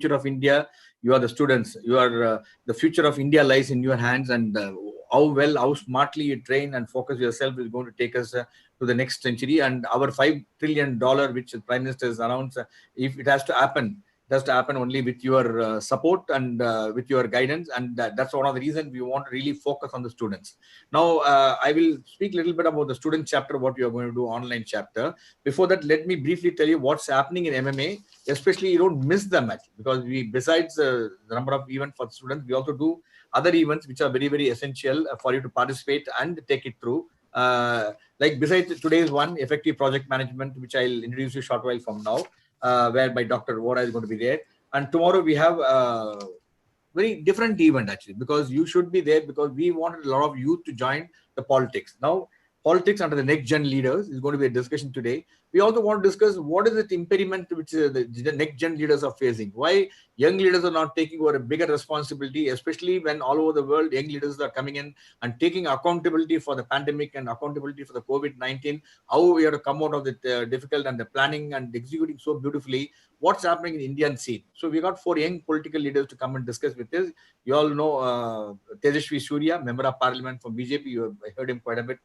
future of India. You are the students. You are the future of India lies in your hands, and how smartly you train and focus yourself is going to take us to the next century. And our $5 trillion, which the Prime Minister has announced, if it has to happen, it has to happen only with your support and with your guidance. And that's one of the reasons we want to really focus on the students. Now, I will speak a little bit about the student chapter, what we are going to do online chapter. Before that, let me briefly tell you what's happening in MMA. Especially, you don't miss the match, because we, besides the number of events for students, we also do other events which are very, very essential for you to participate and take it through. Like besides today's one, effective project management, which I'll introduce you short while from now, whereby Dr. Vora is going to be there. And tomorrow we have very different event actually, because you should be there, because we wanted a lot of youth to join the politics. Now, politics under the next gen leaders is going to be a discussion today. We also want to discuss what is the impediment which the next gen leaders are facing. Why young leaders are not taking over a bigger responsibility, especially when all over the world young leaders are coming in and taking accountability for the pandemic and accountability for the COVID-19. How we are to come out of the difficult, and the planning and executing so beautifully. What's happening in Indian scene? So we got 4 young political leaders to come and discuss with us. You all know Tejashwi Surya, member of parliament from BJP. You have heard him quite a bit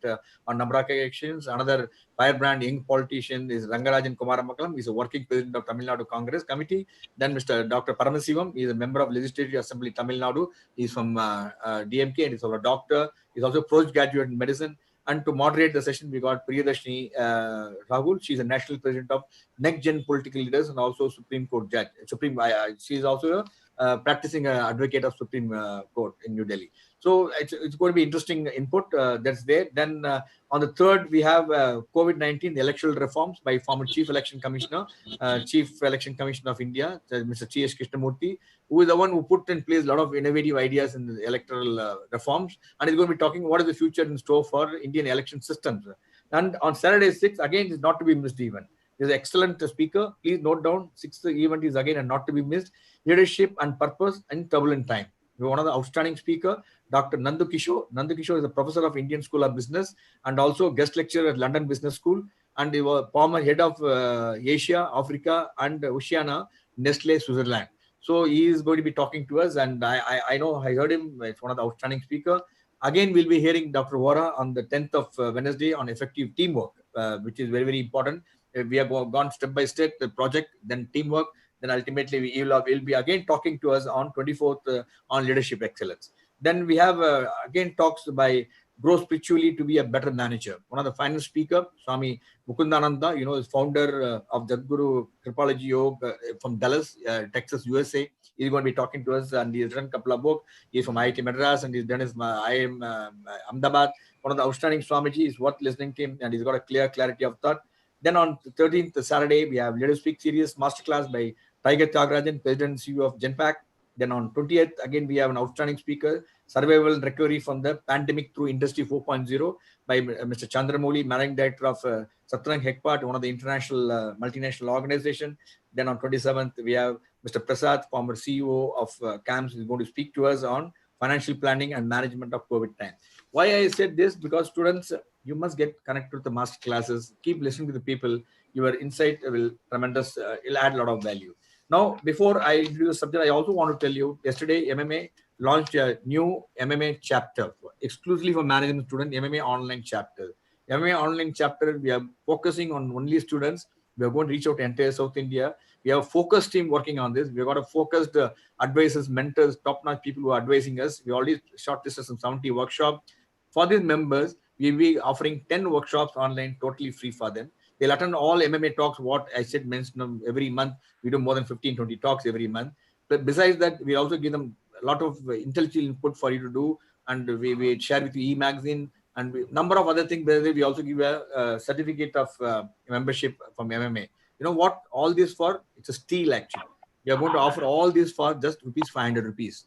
on number of occasions. Another firebrand young politician is Rangarajan Kumaramakkam. He's a working president of Tamil Nadu Congress Committee. Then Mr. Dr. Paramasivam, he is a member of Legislative Assembly Tamil Nadu. He's from DMK, and he's also a doctor. He's also a postgraduate in medicine. And to moderate the session, we got Priyadarshini Rahul. She's a national president of Next Gen Political Leaders and also Supreme Court judge. She is also a practicing advocate of Supreme Court in New Delhi. So it's going to be interesting input that's there. Then on the 3rd, we have COVID-19 electoral reforms by former Chief Election Commissioner of India, Mr. T.S. Krishnamurthy, who is the one who put in place a lot of innovative ideas in the electoral reforms, and is going to be talking what is the future in store for Indian election systems. And on Saturday 6th, again, is not to be missed event. There's an excellent speaker. Please note down, 6th event is again and not to be missed. Leadership and purpose in turbulent time. We have one of the outstanding speaker, Dr. Nandu Kishore. Nandu Kishore is a professor of Indian School of Business and also guest lecturer at London Business School. And he was former head of Asia, Africa, and Oceania, Nestle, Switzerland. So he is going to be talking to us, and I know I heard him. It's one of the outstanding speaker. Again, we'll be hearing Dr. Vora on the 10th of Wednesday on effective teamwork, which is very, very important. We have gone step by step, the project, then teamwork, then ultimately we will be again talking to us on 24th on leadership excellence. Then we have again talks by Grow Spiritually to be a better manager. One of the final speaker, Swami Mukundananda, is founder of Jaguru Kripalaji Yoga from Dallas, Texas, USA. He's going to be talking to us, and he's written a couple of books. He's from IIT Madras, and he's done his IIM Ahmedabad. One of the outstanding Swamiji is worth listening to him, and he's got a clarity of thought. Then on the 13th Saturday, we have Let Us Speak Series Masterclass by Tiger Tyagarajan, President and CEO of Genpact. Then on 20th, again, we have an outstanding speaker, Survival and Recovery from the Pandemic Through Industry 4.0 by Mr. Chandramouli, Managing Director of Satrang Hekpat, one of the international multinational organization. Then on 27th, we have Mr. Prasad, former CEO of CAMS, is going to speak to us on financial planning and management of COVID time. Why I said this? Because students, you must get connected to the master classes, keep listening to the people. Your insight will tremendous, it'll add a lot of value. Now, before I introduce the subject, I also want to tell you, yesterday MMA launched a new MMA chapter exclusively for management students, MMA online chapter. MMA online chapter, we are focusing on only students. We are going to reach out to entire South India. We have a focused team working on this. We've got a focused advisors, mentors, top-notch people who are advising us. We already shortlisted some 70 workshops. For these members, we'll be offering 10 workshops online, totally free for them. They'll attend all MMA talks, what I said, mentioned every month. We do more than 15, 20 talks every month. But besides that, we also give them a lot of intelligent input for you to do. And we share with you e-magazine and number of other things. We also give a certificate of membership from MMA. You know what all this for? It's a steal actually. We are going to offer all this for just rupees 500 rupees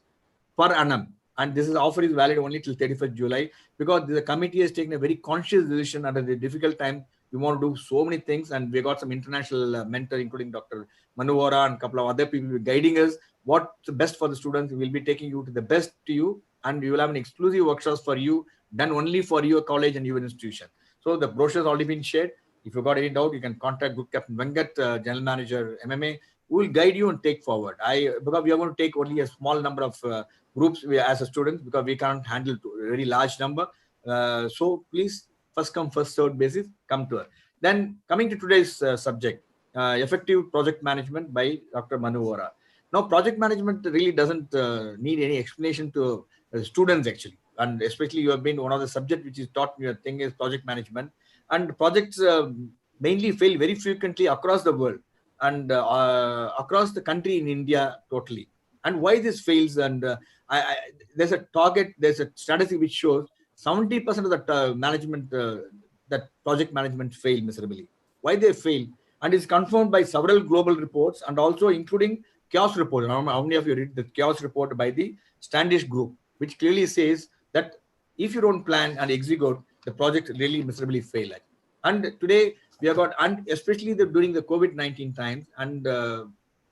per annum. And this offer is valid only till 31st July because the committee has taken a very conscious decision under the difficult time. We want to do so many things, and we got some international mentors, including Dr. Manu and a couple of other people guiding us. What's the best for the students? We will be taking you to the best to you, and we will have an exclusive workshops for you, done only for your college and your institution. So the brochure has already been shared. If you got any doubt, you can contact Group Captain Vengat, General Manager MMA. who will guide you and take forward. Because we are going to take only a small number of groups as a student, because we can't handle a very large number. So please, first come, first served basis, come to us. Then coming to today's subject, effective project management by Dr. Manu Vora. Now, project management really doesn't need any explanation to students actually, and especially you have been one of the subject which is taught. Your thing is project management, and projects mainly fail very frequently across the world and across the country in India totally. And why this fails? And there's a target, there's a statistic which shows 70% of the management that project management fail miserably. Why they fail? And it's confirmed by several global reports and also including chaos report. How many of you read the chaos report by the Standish Group, which clearly says that if you don't plan and execute, the project really miserably fail. And today we have got, and especially during the COVID-19 times, and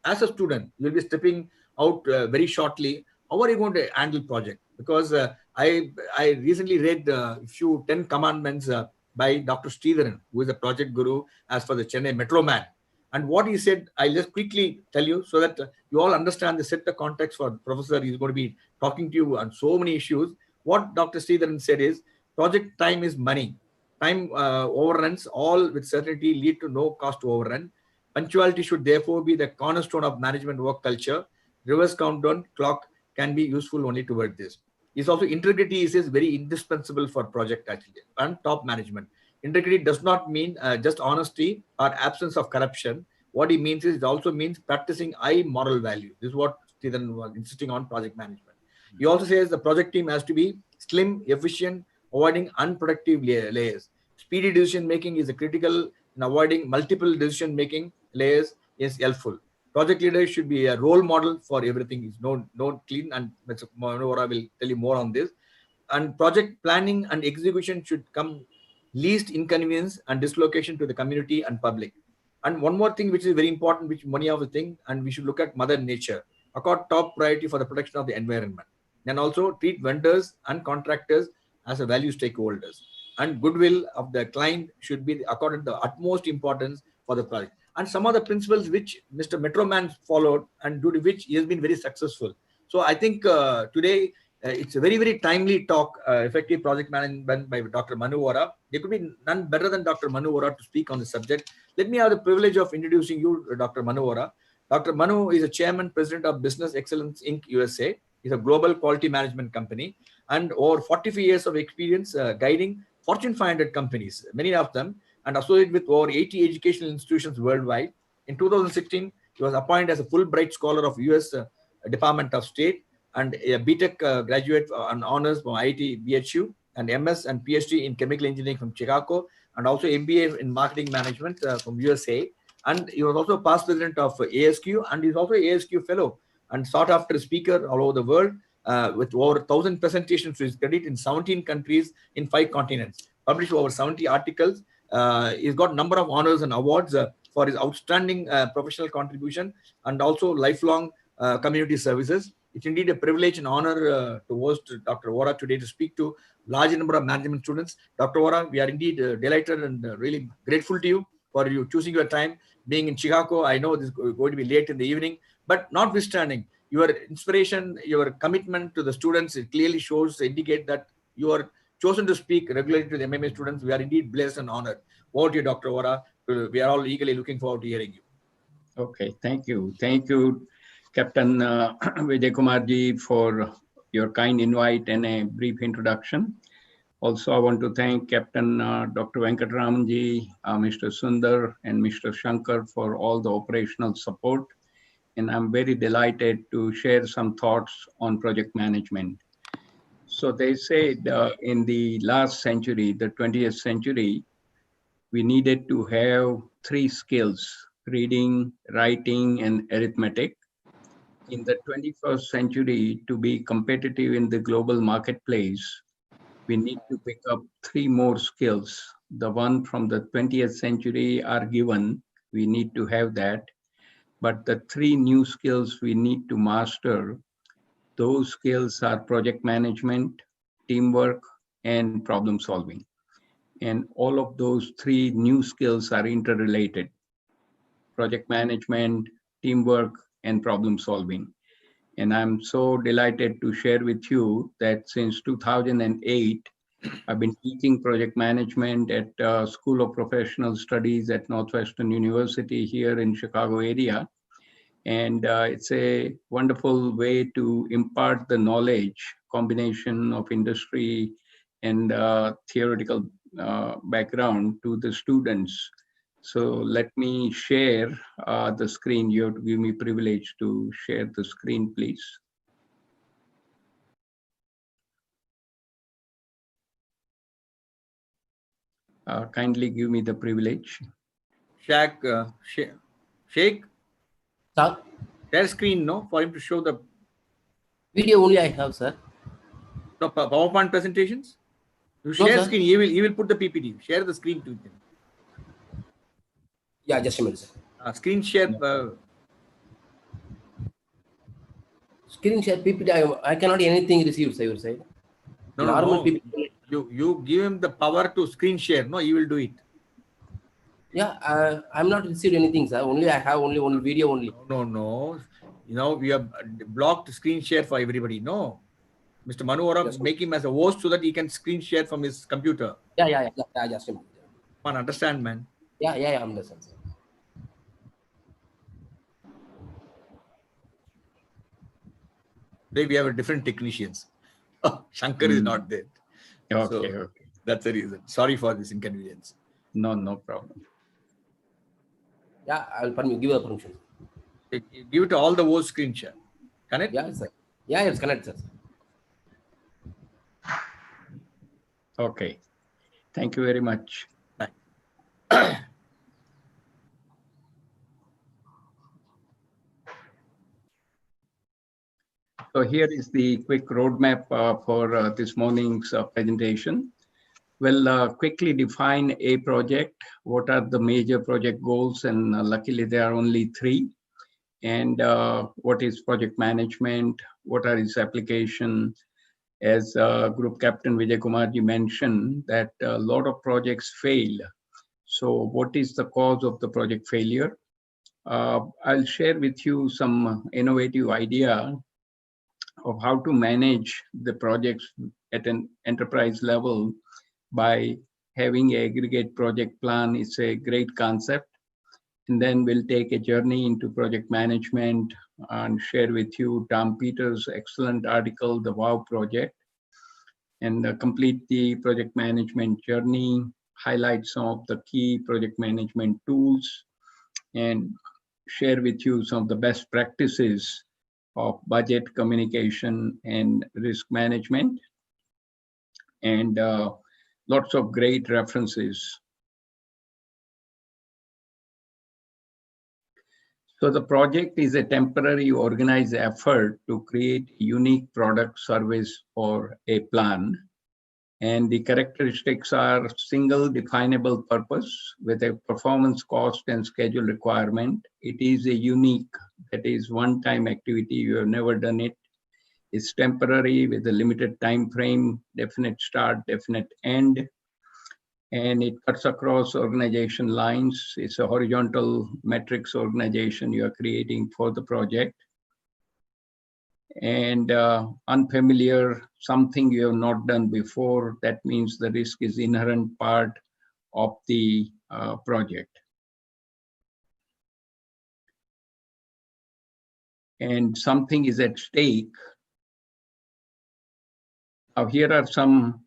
as a student, you'll be stepping out very shortly. How are you going to handle project? Because I recently read a few 10 commandments by Dr. Sridharan, who is a project guru as for the Chennai Metro Man. And what he said, I'll just quickly tell you so that you all understand the set the context for Professor. He's going to be talking to you on so many issues. What Dr. Sridharan said is, project time is money. Time overruns all with certainty lead to no cost to overrun. Punctuality should therefore be the cornerstone of management work culture. Reverse countdown clock can be useful only toward this. Is also integrity is very indispensable for project actually and top management. Integrity does not mean just honesty or absence of corruption. What it means is it also means practicing high moral value. This is what Stephen was insisting on project management. He also says the project team has to be slim, efficient, avoiding unproductive layers. Speedy decision making is critical in avoiding multiple decision making layers is helpful. Project leaders should be a role model for everything. Is no clean, and Mr. Manora will tell you more on this. And project planning and execution should come least inconvenience and dislocation to the community and public. And one more thing which is very important, which many of the thing, and we should look at Mother Nature. Accord top priority for the protection of the environment. And also treat vendors and contractors as a value stakeholders. And goodwill of the client should be accorded the utmost importance for the project. And some of the principles which Mr. Metroman followed and due to which he has been very successful. So I think today it's a very, very timely talk, effective project management by Dr. Manu Vora. There could be none better than Dr. Manu Vora to speak on the subject. Let me have the privilege of introducing you, Dr. Manu Vora. Dr. Manu is a chairman, president of Business Excellence Inc. USA. He's a global quality management company and over 45 years of experience guiding Fortune 500 companies, many of them, and associated with over 80 educational institutions worldwide. In 2016, he was appointed as a Fulbright Scholar of US Department of State and a BTech graduate on honors from IIT BHU and MS and PhD in chemical engineering from Chicago and also MBA in marketing management from USA. And he was also past president of ASQ and he's also ASQ fellow and sought after speaker all over the world with over 1,000 presentations to his credit in 17 countries in 5 continents, published over 70 articles. He's got a number of honors and awards for his outstanding professional contribution and also lifelong community services. It's indeed a privilege and honor to host Dr. Vora today to speak to large number of management students. Dr. Vora, we are indeed delighted and really grateful to you for you choosing your time, being in Chicago. I know this is going to be late in the evening, but notwithstanding, your inspiration, your commitment to the students, it clearly shows, indicate that you are chosen to speak regularly to the MMA students. We are indeed blessed and honored. Over to you, Dr. Vora. We are all eagerly looking forward to hearing you. Okay, thank you. Thank you, Captain Vijay Kumarji, for your kind invite and a brief introduction. Also, I want to thank Captain Dr. Venkatramanji, Mr. Sundar, and Mr. Shankar for all the operational support. And I'm very delighted to share some thoughts on project management. So they said in the last century, the 20th century, we needed to have 3 skills: reading, writing, and arithmetic. In the 21st century, to be competitive in the global marketplace, we need to pick up 3 more skills. The one from the 20th century are given, we need to have that. But the 3 new skills we need to master, those skills are project management, teamwork, and problem solving. And all of those 3 new skills are interrelated. Project management, teamwork, and problem solving. And I'm so delighted to share with you that since 2008, I've been teaching project management at School of Professional Studies at Northwestern University here in Chicago area. And it's a wonderful way to impart the knowledge, combination of industry and theoretical background to the students. So let me share the screen. You have to give me privilege to share the screen, please. Kindly give me the privilege. Shake. Sir, Share screen, no, for him to show the video only I have, sir. PowerPoint presentations. You No, share sir. screen. He will put the PPT. Share the screen to him. Yeah, just a minute, sir. Screen share. Screen share PPT, I cannot anything receive, sir, your side. No, Normal no. PPT. You give him the power to screen share. No, he will do it. Yeah, I'm not received anything, sir. Only I have only video only. No. You know, we have blocked screen share for everybody. No. Mr. Manu, Yes, make him as a host so that he can screen share from his computer. Yeah, just a minute. Man, understand, man. Yeah, I understand, sir. Today we have a different technicians. Shankar is not there. Okay, So, okay. that's the reason. Sorry for this inconvenience. No problem. Yeah, I'll give a permission. Give it to all the host screen share. Connect? Yeah, sir. Yeah, it's connected, sir. Okay. Thank you very much. Bye. So here is the quick roadmap for this morning's presentation. We'll quickly define a project. What are the major project goals? And luckily there are only 3. And what is project management? What are its application? As Group Captain Vijay Kumarji mentioned, that a lot of projects fail. So what is the cause of the project failure? I'll share with you some innovative idea of how to manage the projects at an enterprise level by having an aggregate project plan. It's a great concept. And then we'll take a journey into project management and share with you Tom Peters' excellent article, The Wow Project, and complete the project management journey, highlight some of the key project management tools, and share with you some of the best practices of budget, communication, and risk management, and lots of great references. So the project is a temporary organized effort to create a unique product, service, or a plan. And the characteristics are single definable purpose with a performance, cost, and schedule requirement. It is a unique, that is one-time activity. You have never done it. It's temporary with a limited time frame, definite start, definite end. And it cuts across organization lines. It's a horizontal metrics organization you are creating for the project. And unfamiliar, something you have not done before, that means the risk is inherent part of the project. And something is at stake. Now here are some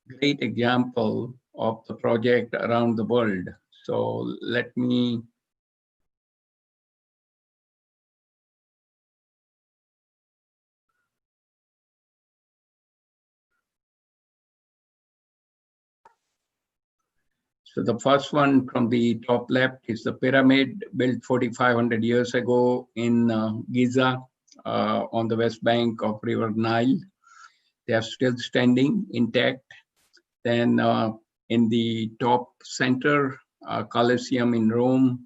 great examples of the project around the world. So let me So the first one from the top left is the pyramid built 4,500 years ago in Giza on the west bank of River Nile. They are still standing intact. Then in the top center, Colosseum in Rome.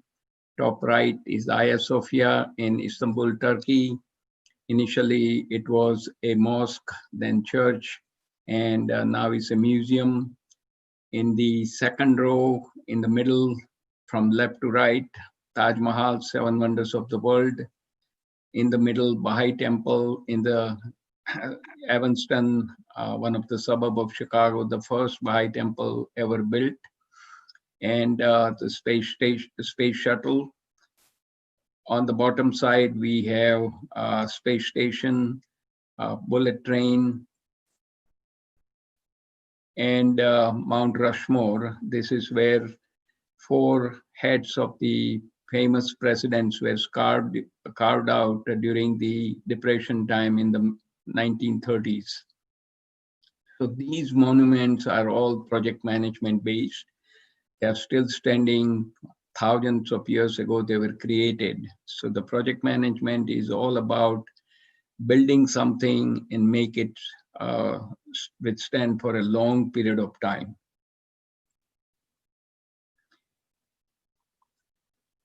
Top right is Hagia Sophia in Istanbul, Turkey. Initially, it was a mosque, then church, and now it's a museum. In the second row, in the middle, from left to right, Taj Mahal, Seven Wonders of the World. In the middle, Baha'i Temple in the Evanston, one of the suburb of Chicago, the first Baha'i temple ever built, and the space shuttle. On the bottom side, we have space station, bullet train, and Mount Rushmore. This is where 4 heads of the famous presidents were carved out during the Depression time in the 1930s. So these monuments are all project management based. They are still standing. Thousands of years ago, they were created. So the project management is all about building something and make it withstand for a long period of time.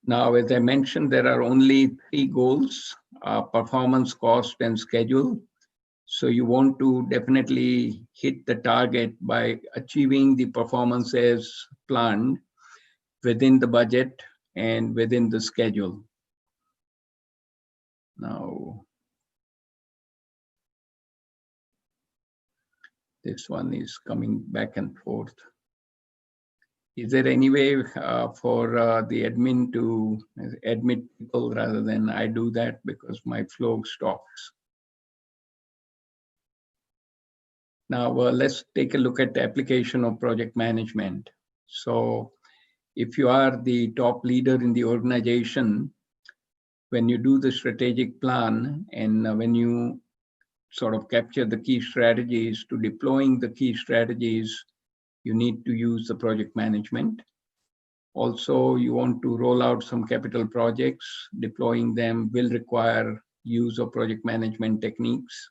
Now, as I mentioned, there are only 3 goals: performance, cost, and schedule. So you want to definitely hit the target by achieving the performance as planned within the budget and within the schedule. Now, this one is coming back and forth. Is there any way for the admin to admit people rather than I do that, because my flow stops? Now, let's take a look at the application of project management. So if you are the top leader in the organization, when you do the strategic plan and when you sort of capture the key strategies to deploying the key strategies, you need to use the project management. Also, you want to roll out some capital projects. Deploying them will require use of project management techniques.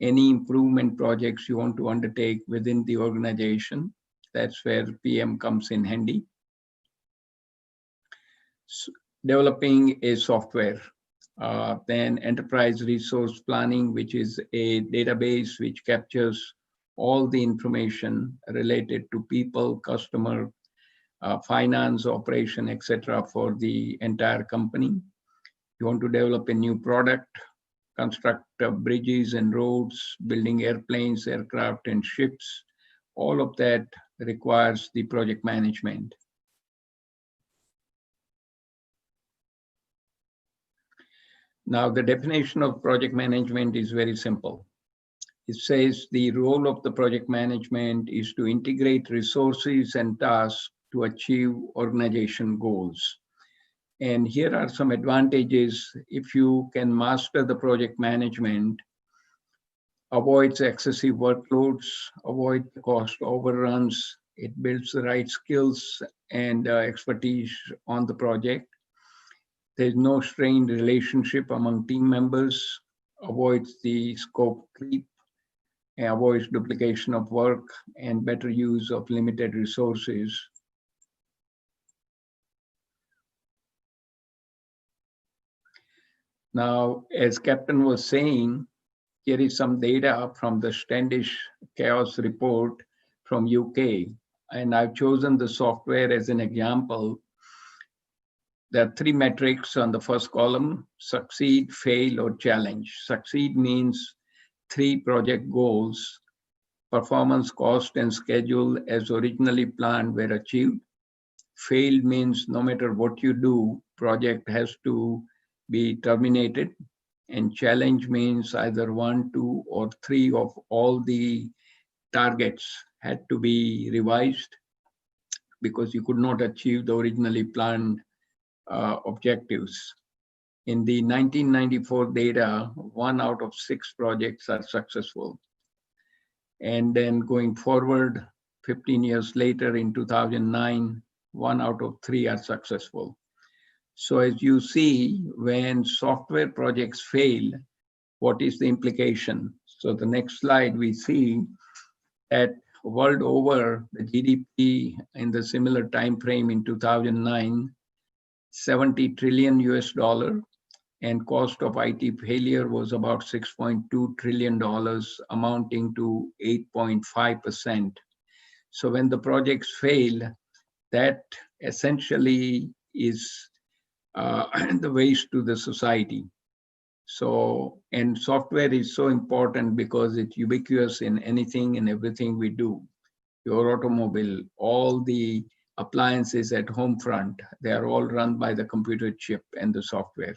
Any improvement projects you want to undertake within the organization, that's where PM comes in handy. So, developing a software, then enterprise resource planning, which is a database which captures all the information related to people, customer, finance, operation, etc. for the entire company. You want to develop a new product, construct bridges and roads, building airplanes, aircraft, and ships. All of that requires the project management. Now, the definition of project management is very simple. It says the role of the project management is to integrate resources and tasks to achieve organization goals. And here are some advantages. If you can master the project management, avoids excessive workloads, avoid cost overruns, it builds the right skills and expertise on the project. There's no strained relationship among team members, avoids the scope creep, avoids duplication of work, and better use of limited resources. Now, as Captain was saying, here is some data from the Standish Chaos report from UK, and I've chosen the software as an example. There are 3 metrics on the first column: succeed, fail, or challenge. Succeed means 3 project goals: performance, cost, and schedule as originally planned were achieved. Failed means no matter what you do, project has to be terminated. And challenge means either 1, 2, or 3 of all the targets had to be revised because you could not achieve the originally planned objectives. In the 1994 data, 1 out of 6 projects are successful. And then going forward, 15 years later in 2009, 1 out of 3 are successful. So as you see, when software projects fail, what is the implication? So the next slide, we see that world over, the GDP in the similar time frame in 2009, 70 trillion US dollar, and cost of IT failure was about $6.2 trillion, amounting to 8.5%. So when the projects fail, that essentially is the waste to the society. So, and software is so important because it's ubiquitous in anything and everything we do. Your automobile, all the appliances at home front, they are all run by the computer chip and the software.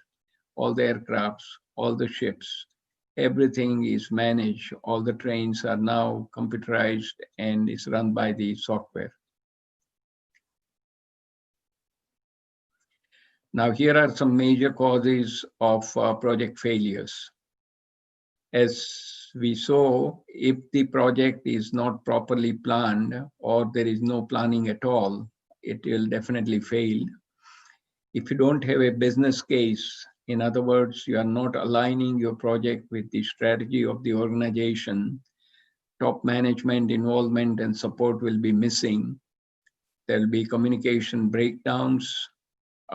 All the aircrafts, all the ships, everything is managed. All the trains are now computerized and is run by the software. Now, here are some major causes of project failures. As we saw, if the project is not properly planned or there is no planning at all, it will definitely fail. If you don't have a business case, in other words, you are not aligning your project with the strategy of the organization, top management involvement and support will be missing. There will be communication breakdowns.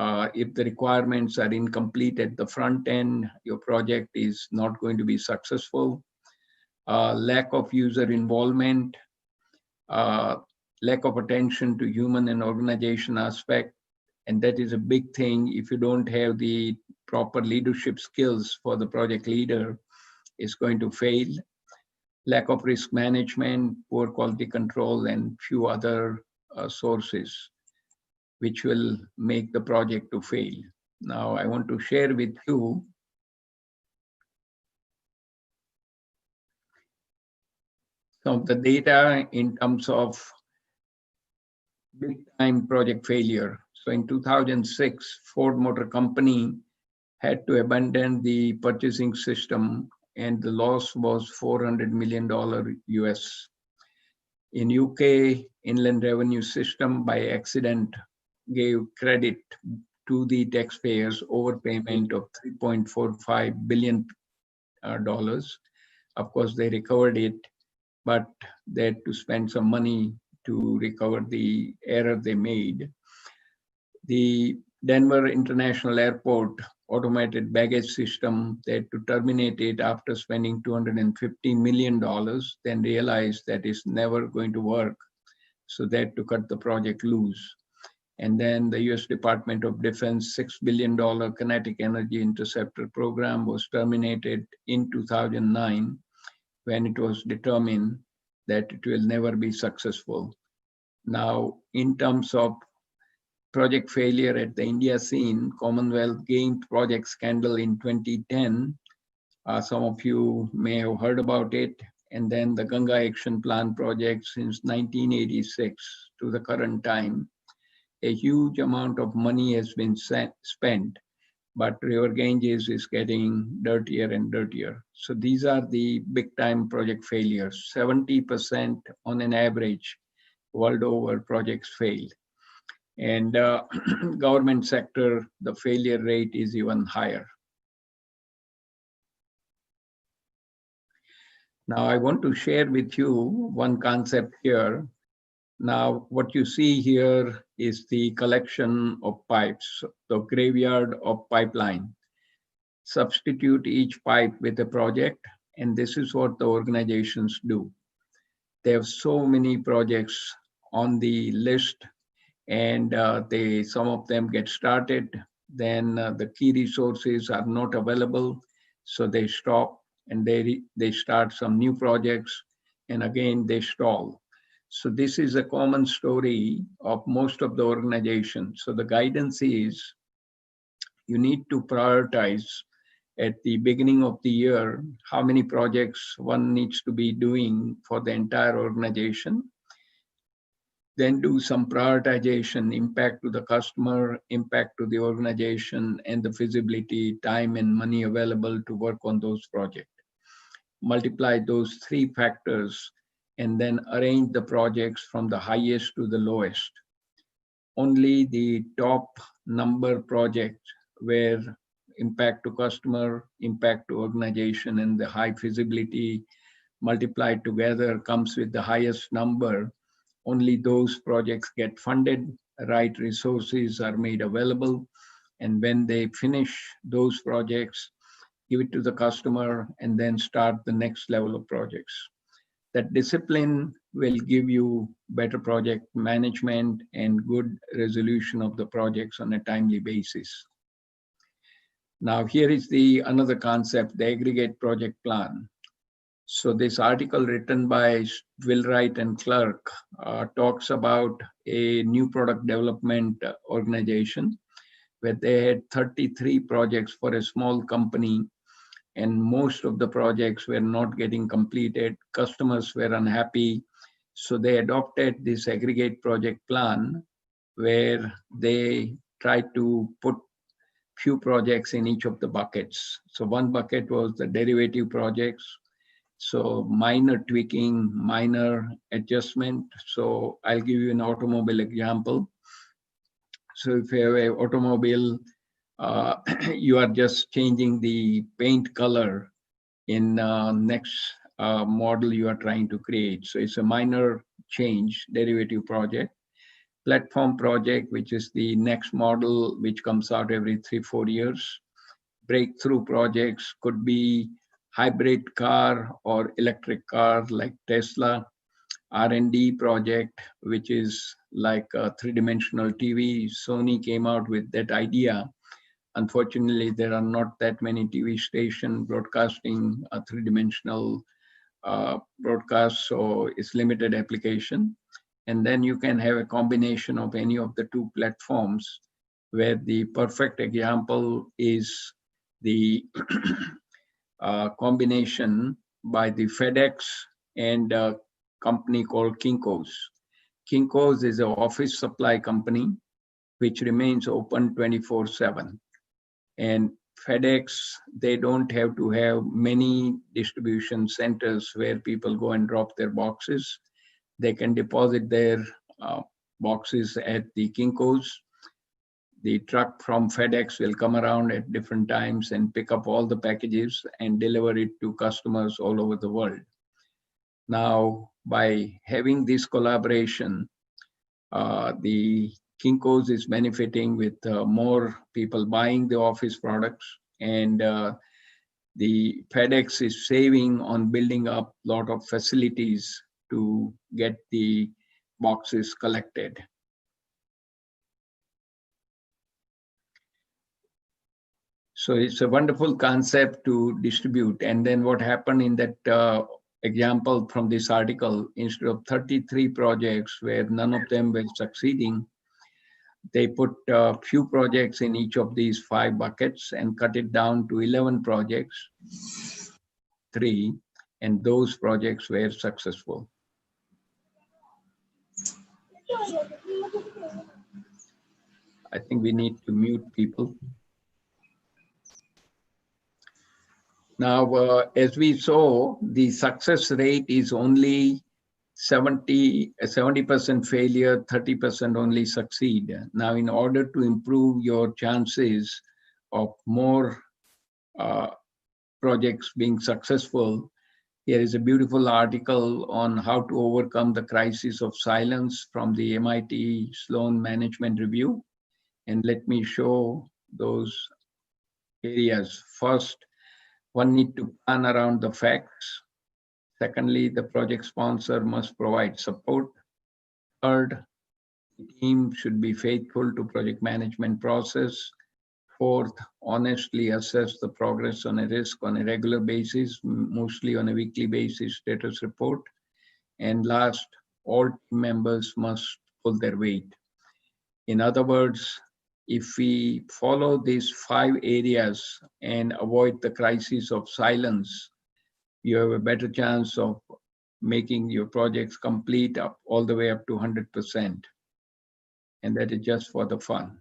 If the requirements are incomplete at the front end, your project is not going to be successful. Lack of user involvement, uh, lack of attention to human and organization aspect. And that is a big thing. If you don't have the proper leadership skills for the project leader, it's going to fail. Lack of risk management, poor quality control, and few other sources which will make the project to fail. Now, I want to share with you some of the data in terms of big time project failure. So in 2006, Ford Motor Company had to abandon the purchasing system and the loss was $400 million US. In UK, Inland Revenue System by accident gave credit to the taxpayers overpayment of $3.45 billion. Of course, they recovered it, but they had to spend some money to recover the error they made. The Denver International Airport automated baggage system, they had to terminate it after spending $250 million, then realized that it's never going to work. So they had to cut the project loose. And then the US Department of Defense $6 billion Kinetic Energy Interceptor program was terminated in 2009 when it was determined that it will never be successful. Now, in terms of project failure at the India scene, Commonwealth Games project scandal in 2010. Some of you may have heard about it. And then the Ganga Action Plan project since 1986 to the current time. A huge amount of money has been spent, but River Ganges is getting dirtier and dirtier. So these are the big time project failures. 70% on an average world over projects failed. And government sector, the failure rate is even higher. Now I want to share with you one concept here. Now what you see here is the collection of pipes, the graveyard of pipeline. Substitute each pipe with a project, and this is what the organizations do. They have so many projects on the list, and some of them get started, then the key resources are not available, so they stop and they start some new projects, and again they stall. So this is a common story of most of the organizations. So the guidance is you need to prioritize at the beginning of the year how many projects one needs to be doing for the entire organization. Then do some prioritization, impact to the customer, impact to the organization, and the feasibility, time and money available to work on those projects. Multiply those three factors and then arrange the projects from the highest to the lowest. Only the top number projects where impact to customer, impact to organization, and the high feasibility multiplied together comes with the highest number. Only those projects get funded, right resources are made available, and when they finish those projects, give it to the customer, and then start the next level of projects. That discipline will give you better project management and good resolution of the projects on a timely basis. Now, here is another concept, the aggregate project plan. So this article written by Willwright and Clark talks about a new product development organization where they had 33 projects for a small company, and most of the projects were not getting completed. Customers were unhappy. So they adopted this aggregate project plan where they tried to put few projects in each of the buckets. So one bucket was the derivative projects. So minor tweaking, minor adjustment. So I'll give you an automobile example. So if you have an automobile, you are just changing the paint color in next model you are trying to create. So it's a minor change, derivative project. Platform project, which is the next model, which comes out every 3-4 years. Breakthrough projects could be hybrid car or electric car like Tesla. R&D project, which is like a three-dimensional TV. Sony came out with that idea. Unfortunately, there are not that many TV stations broadcasting a three-dimensional broadcast, so it's limited application. And then you can have a combination of any of the two platforms, where the perfect example is the combination by the FedEx and a company called Kinko's. Kinko's is an office supply company which remains open 24/7. And FedEx, they don't have to have many distribution centers where people go and drop their boxes. They can deposit their boxes at the Kinko's. The truck from FedEx will come around at different times and pick up all the packages and deliver it to customers all over the world. Now, by having this collaboration, the Kinko's is benefiting with more people buying the office products, and the FedEx is saving on building up a lot of facilities to get the boxes collected. So it's a wonderful concept to distribute. And then what happened in that example from this article, instead of 33 projects where none of them were succeeding, they put a few projects in each of these 5 buckets and cut it down to 11 projects, 3, and those projects were successful. I think we need to mute people. Now, as we saw, the success rate is only 70% failure, 30% only succeed. Now, in order to improve your chances of more projects being successful, here is a beautiful article on how to overcome the crisis of silence from the MIT Sloan Management Review. And let me show those areas. First, one need to plan around the facts. Secondly, the project sponsor must provide support. Third, the team should be faithful to project management process. Fourth, honestly assess the progress on a risk on a regular basis, mostly on a weekly basis status report. And last, all team members must pull their weight. In other words, if we follow these 5 areas and avoid the crisis of silence, you have a better chance of making your projects complete up all the way up to 100%. And that is just for the fun.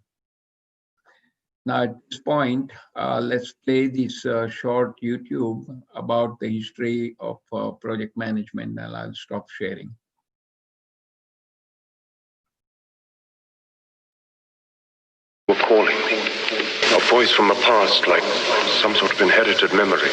Now at this point, let's play this short YouTube about the history of project management, and I'll stop sharing. Calling, a voice from the past, like some sort of inherited memory.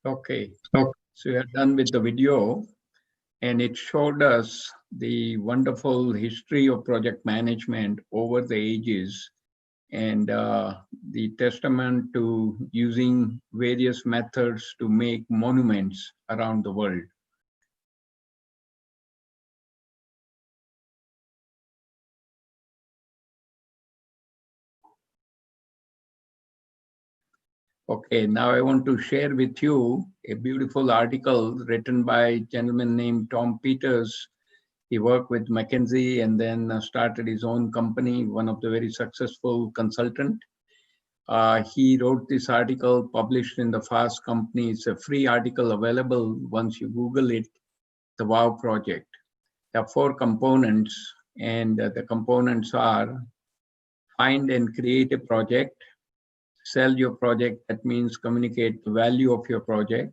Okay. So we are done with the video, and it showed us the wonderful history of project management over the ages, and the testament to using various methods to make monuments around the world. Okay, now I want to share with you a beautiful article written by a gentleman named Tom Peters. He worked with McKinsey and then started his own company, one of the very successful consultant. He wrote this article, published in the Fast Company. It's a free article available once you Google it, the WOW project. There are 4 components, and the components are: find and create a project, sell your project, that means communicate the value of your project,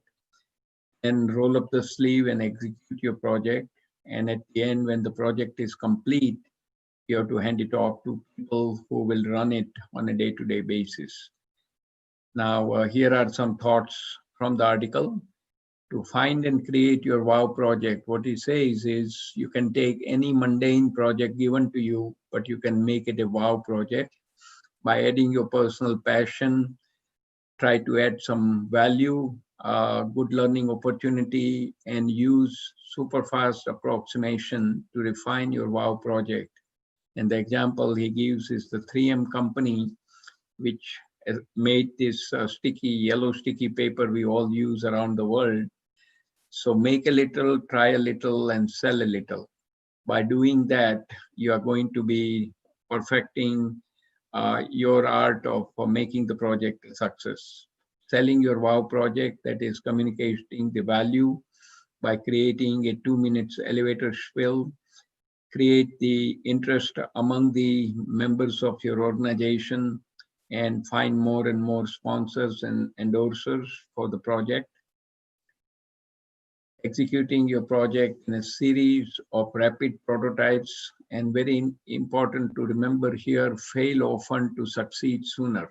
and roll up the sleeve and execute your project. And at the end, when the project is complete, you have to hand it off to people who will run it on a day-to-day basis. Now, here are some thoughts from the article. To find and create your WOW project, what he says is you can take any mundane project given to you, but you can make it a WOW project by adding your personal passion, try to add some value, good learning opportunity, and use super fast approximation to refine your WOW project. And the example he gives is the 3M company, which made this yellow sticky paper we all use around the world. So make a little, try a little, and sell a little. By doing that, you are going to be perfecting your art of making the project a success. Selling your WOW project, that is communicating the value by creating a 2 minutes elevator spiel, create the interest among the members of your organization, and find more and more sponsors and endorsers for the project. Executing your project in a series of rapid prototypes, and very important to remember here, fail often to succeed sooner.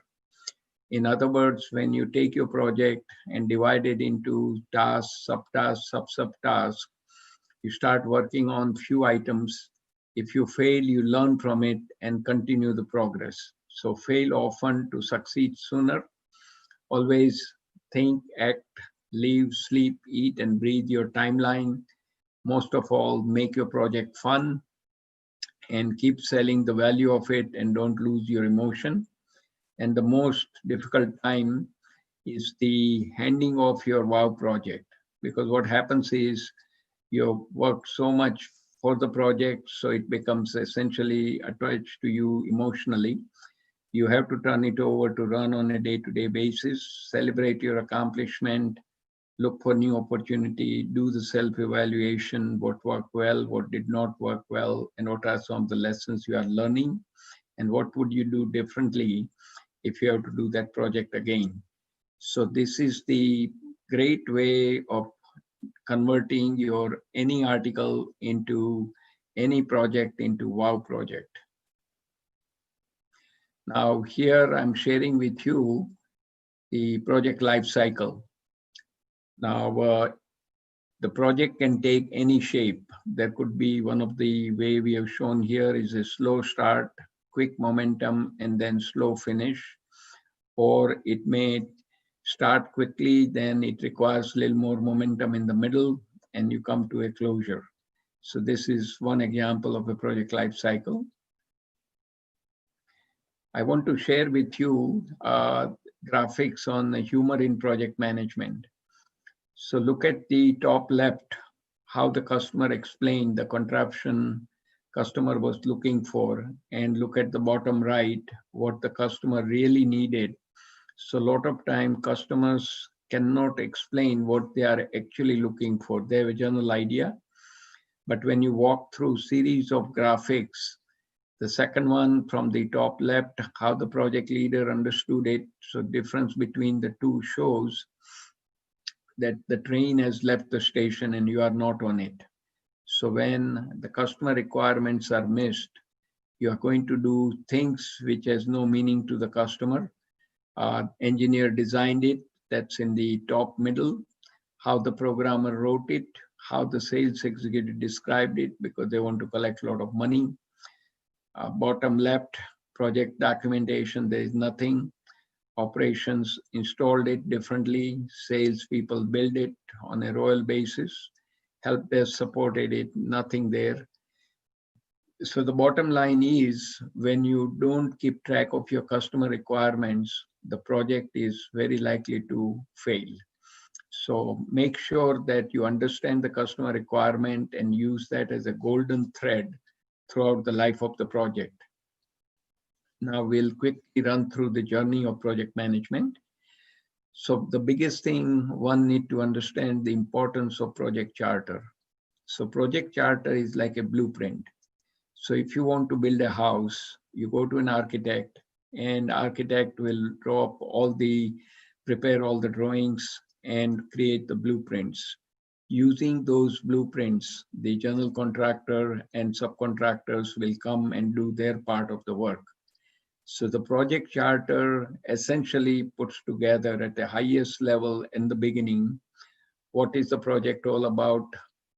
In other words, when you take your project and divide it into tasks, subtasks, sub-subtasks, you start working on few items. If you fail, you learn from it and continue the progress. So fail often to succeed sooner. Always think, act, live, sleep, eat, and breathe your timeline. Most of all, make your project fun and keep selling the value of it, and don't lose your emotion. And the most difficult time is the handing off your WOW project, because what happens is you work so much for the project, so it becomes essentially attached to you emotionally. You have to turn it over to run on a day-to-day basis, celebrate your accomplishment, look for new opportunity, do the self-evaluation, what worked well, what did not work well, and what are some of the lessons you are learning, and what would you do differently if you have to do that project again. So this is the great way of converting your any article into any project into WOW project. Now here I'm sharing with you the project life cycle. Now the project can take any shape. There could be, one of the way we have shown here is a slow start, quick momentum, and then slow finish. Or it may start quickly, then it requires a little more momentum in the middle, and you come to a closure. So this is one example of a project life cycle. I want to share with you graphics on the humor in project management. So look at the top left, how the customer explained the contraption customer was looking for, and look at the bottom right, what the customer really needed. So a lot of time customers cannot explain what they are actually looking for. They have a general idea, but when you walk through series of graphics, the second one from the top left, how the project leader understood it. So difference between the two shows that the train has left the station and you are not on it. So when the customer requirements are missed, you are going to do things which has no meaning to the customer. Engineer designed it, that's in the top middle, how the programmer wrote it, how the sales executive described it because they want to collect a lot of money. Bottom left, project documentation, there is nothing. Operations installed it differently. Sales people build it on a royal basis. Help desk supported it, nothing there. So the bottom line is when you don't keep track of your customer requirements, the project is very likely to fail. So make sure that you understand the customer requirement and use that as a golden thread throughout the life of the project. Now we'll quickly run through the journey of project management. So the biggest thing one need to understand the importance of project charter. So project charter is like a blueprint. So if you want to build a house, you go to an architect and architect will draw up prepare all the drawings and create the blueprints. Using those blueprints, the general contractor and subcontractors will come and do their part of the work. So the project charter essentially puts together at the highest level in the beginning, what is the project all about?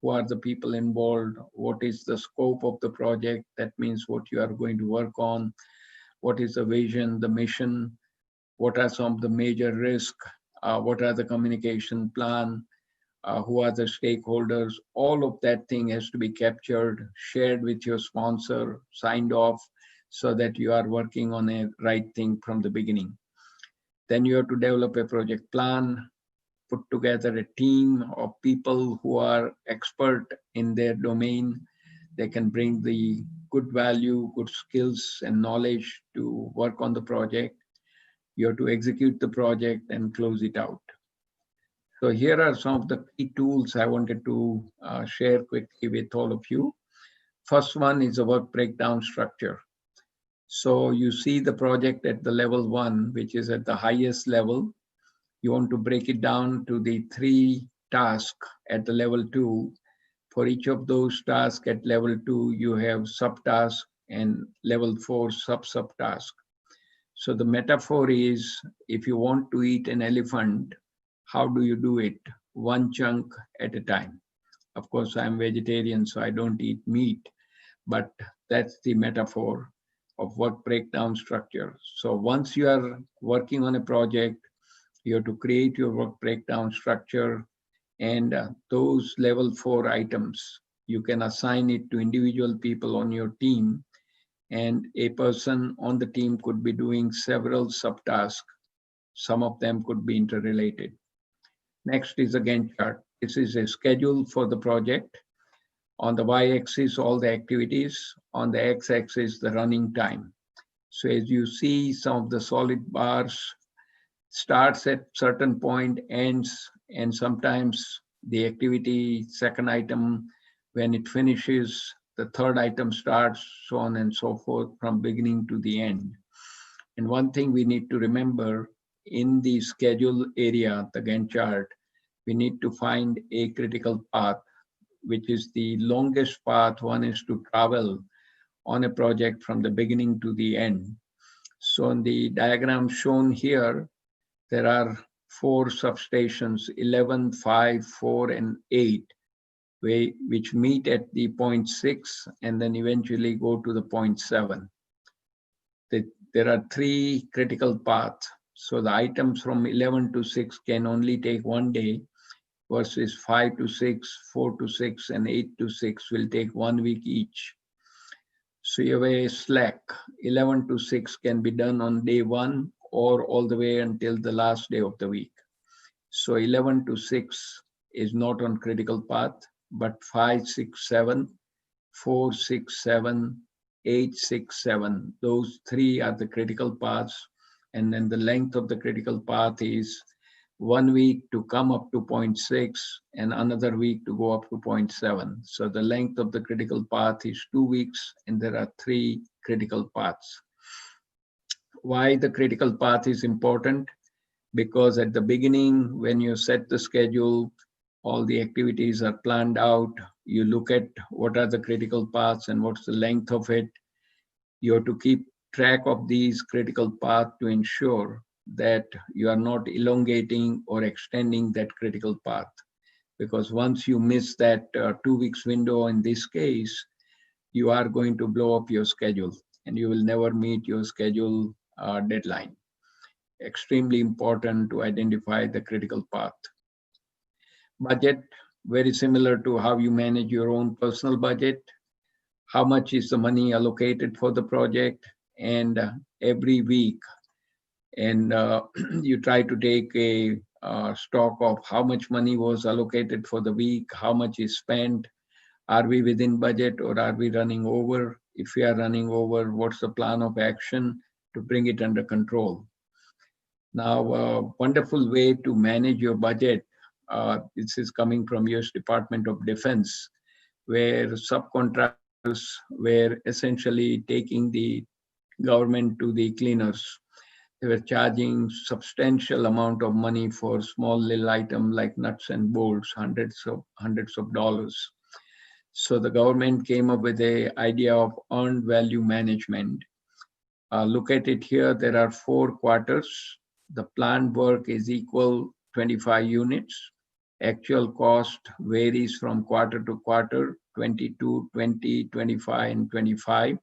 Who are the people involved? What is the scope of the project? That means what you are going to work on. What is the vision, the mission? What are some of the major risks? What are the communication plan? Who are the stakeholders? All of that thing has to be captured, shared with your sponsor, signed off, so that you are working on a right thing from the beginning. Then you have to develop a project plan, put together a team of people who are expert in their domain. They can bring the good value, good skills and knowledge to work on the project. You have to execute the project and close it out. So here are some of the key tools I wanted to share quickly with all of you. First one is a work breakdown structure. So you see the project at the level 1, which is at the highest level. You want to break it down to the 3 tasks at the level 2. For each of those tasks at level 2, you have subtasks and level 4 subtasks. So the metaphor is, if you want to eat an elephant, how do you do it? One chunk at a time. Of course, I'm vegetarian, so I don't eat meat, but that's the metaphor of work breakdown structure. So once you are working on a project, you have to create your work breakdown structure, and those level 4 items, you can assign it to individual people on your team, and a person on the team could be doing several subtasks. Some of them could be interrelated. Next is a Gantt chart. This is a schedule for the project. On the y-axis, all the activities. On the x-axis, the running time. So as you see, some of the solid bars starts at certain point, ends, and sometimes the activity, second item, when it finishes, the third item starts, so on and so forth, from beginning to the end. And one thing we need to remember, in the schedule area, the Gantt chart, we need to find a critical path, which is the longest path one is to travel on a project from the beginning to the end. So in the diagram shown here, there are 4 substations, 11, 5, 4, and 8, which meet at the point 6 and then eventually go to the point 7. There are 3 critical paths. So the items from 11 to 6 can only take 1 day, versus 5 to 6, 4 to 6, and 8 to 6 will take 1 week each. So you have a slack. 11 to 6 can be done on day 1 or all the way until the last day of the week. So 11 to 6 is not on critical path, but 5, 6, 7, 4, 6, 7, 8, 6, 7. Those 3 are the critical paths. And then the length of the critical path is 1 week to come up to point 6 and another week to go up to point 7. So the length of the critical path is 2 weeks, and there are 3 critical paths. Why the critical path is important? Because at the beginning, when you set the schedule, all the activities are planned out. You look at what are the critical paths and what's the length of it. You have to keep track of these critical paths to ensure that you are not elongating or extending that critical path. Because once you miss that 2 weeks window in this case, you are going to blow up your schedule and you will never meet your schedule deadline. Extremely important to identify the critical path. Budget, very similar to how you manage your own personal budget. How much is the money allocated for the project? And every week, and you try to take a stock of how much money was allocated for the week, how much is spent, are we within budget or are we running over? If we are running over, what's the plan of action to bring it under control? Now, a wonderful way to manage your budget, this is coming from US Department of Defense, where subcontractors were essentially taking the government to the cleaners. They were charging substantial amount of money for small little item like nuts and bolts, hundreds of dollars. So the government came up with the idea of earned value management. Look at it here, there are 4 quarters. The planned work is equal 25 units. Actual cost varies from quarter to quarter, 22, 20, 25, and 25.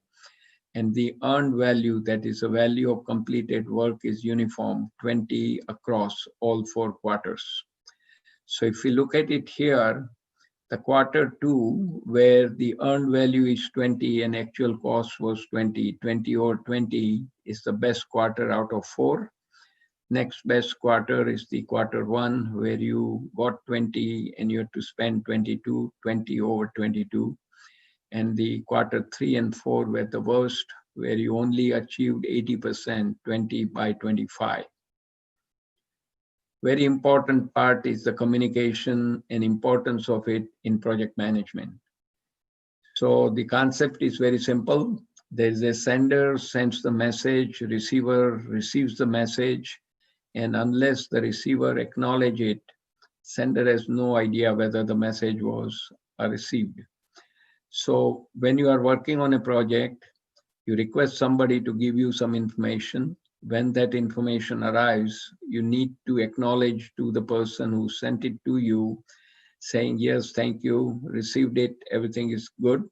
And the earned value, that is the value of completed work, is uniform, 20 across all 4 quarters. So if we look at it here, the quarter 2, where the earned value is 20 and actual cost was 20, 20 or 20 is the best quarter out of 4. Next best quarter is the quarter 1, where you got 20 and you have to spend 22, 20 over 22. And the quarter 3 and 4 were the worst, where you only achieved 80%, 20 by 25. Very important part is the communication and importance of it in project management. So the concept is very simple. There is a sender sends the message, receiver receives the message, and unless the receiver acknowledges it, sender has no idea whether the message was received. So when you are working on a project, you request somebody to give you some information. When that information arrives, you need to acknowledge to the person who sent it to you, saying, yes, thank you, received it, everything is good.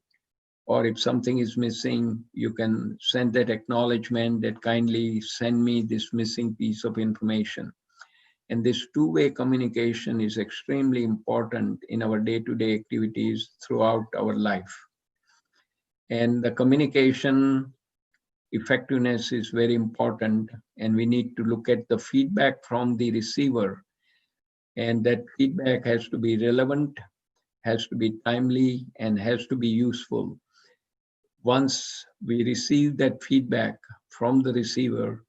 Or if something is missing, you can send that acknowledgement that kindly send me this missing piece of information. And this two-way communication is extremely important in our day-to-day activities throughout our life. And the communication effectiveness is very important, and we need to look at the feedback from the receiver. And that feedback has to be relevant, has to be timely, and has to be useful. Once we receive that feedback from the receiver,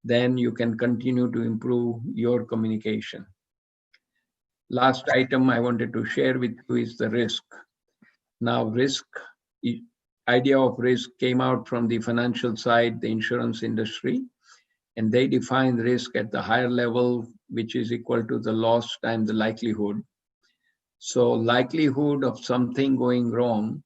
then you can continue to improve your communication. Last item I wanted to share with you is the risk. Now, idea of risk came out from the financial side, the insurance industry, and they define risk at the higher level, which is equal to the loss times the likelihood. So likelihood of something going wrong,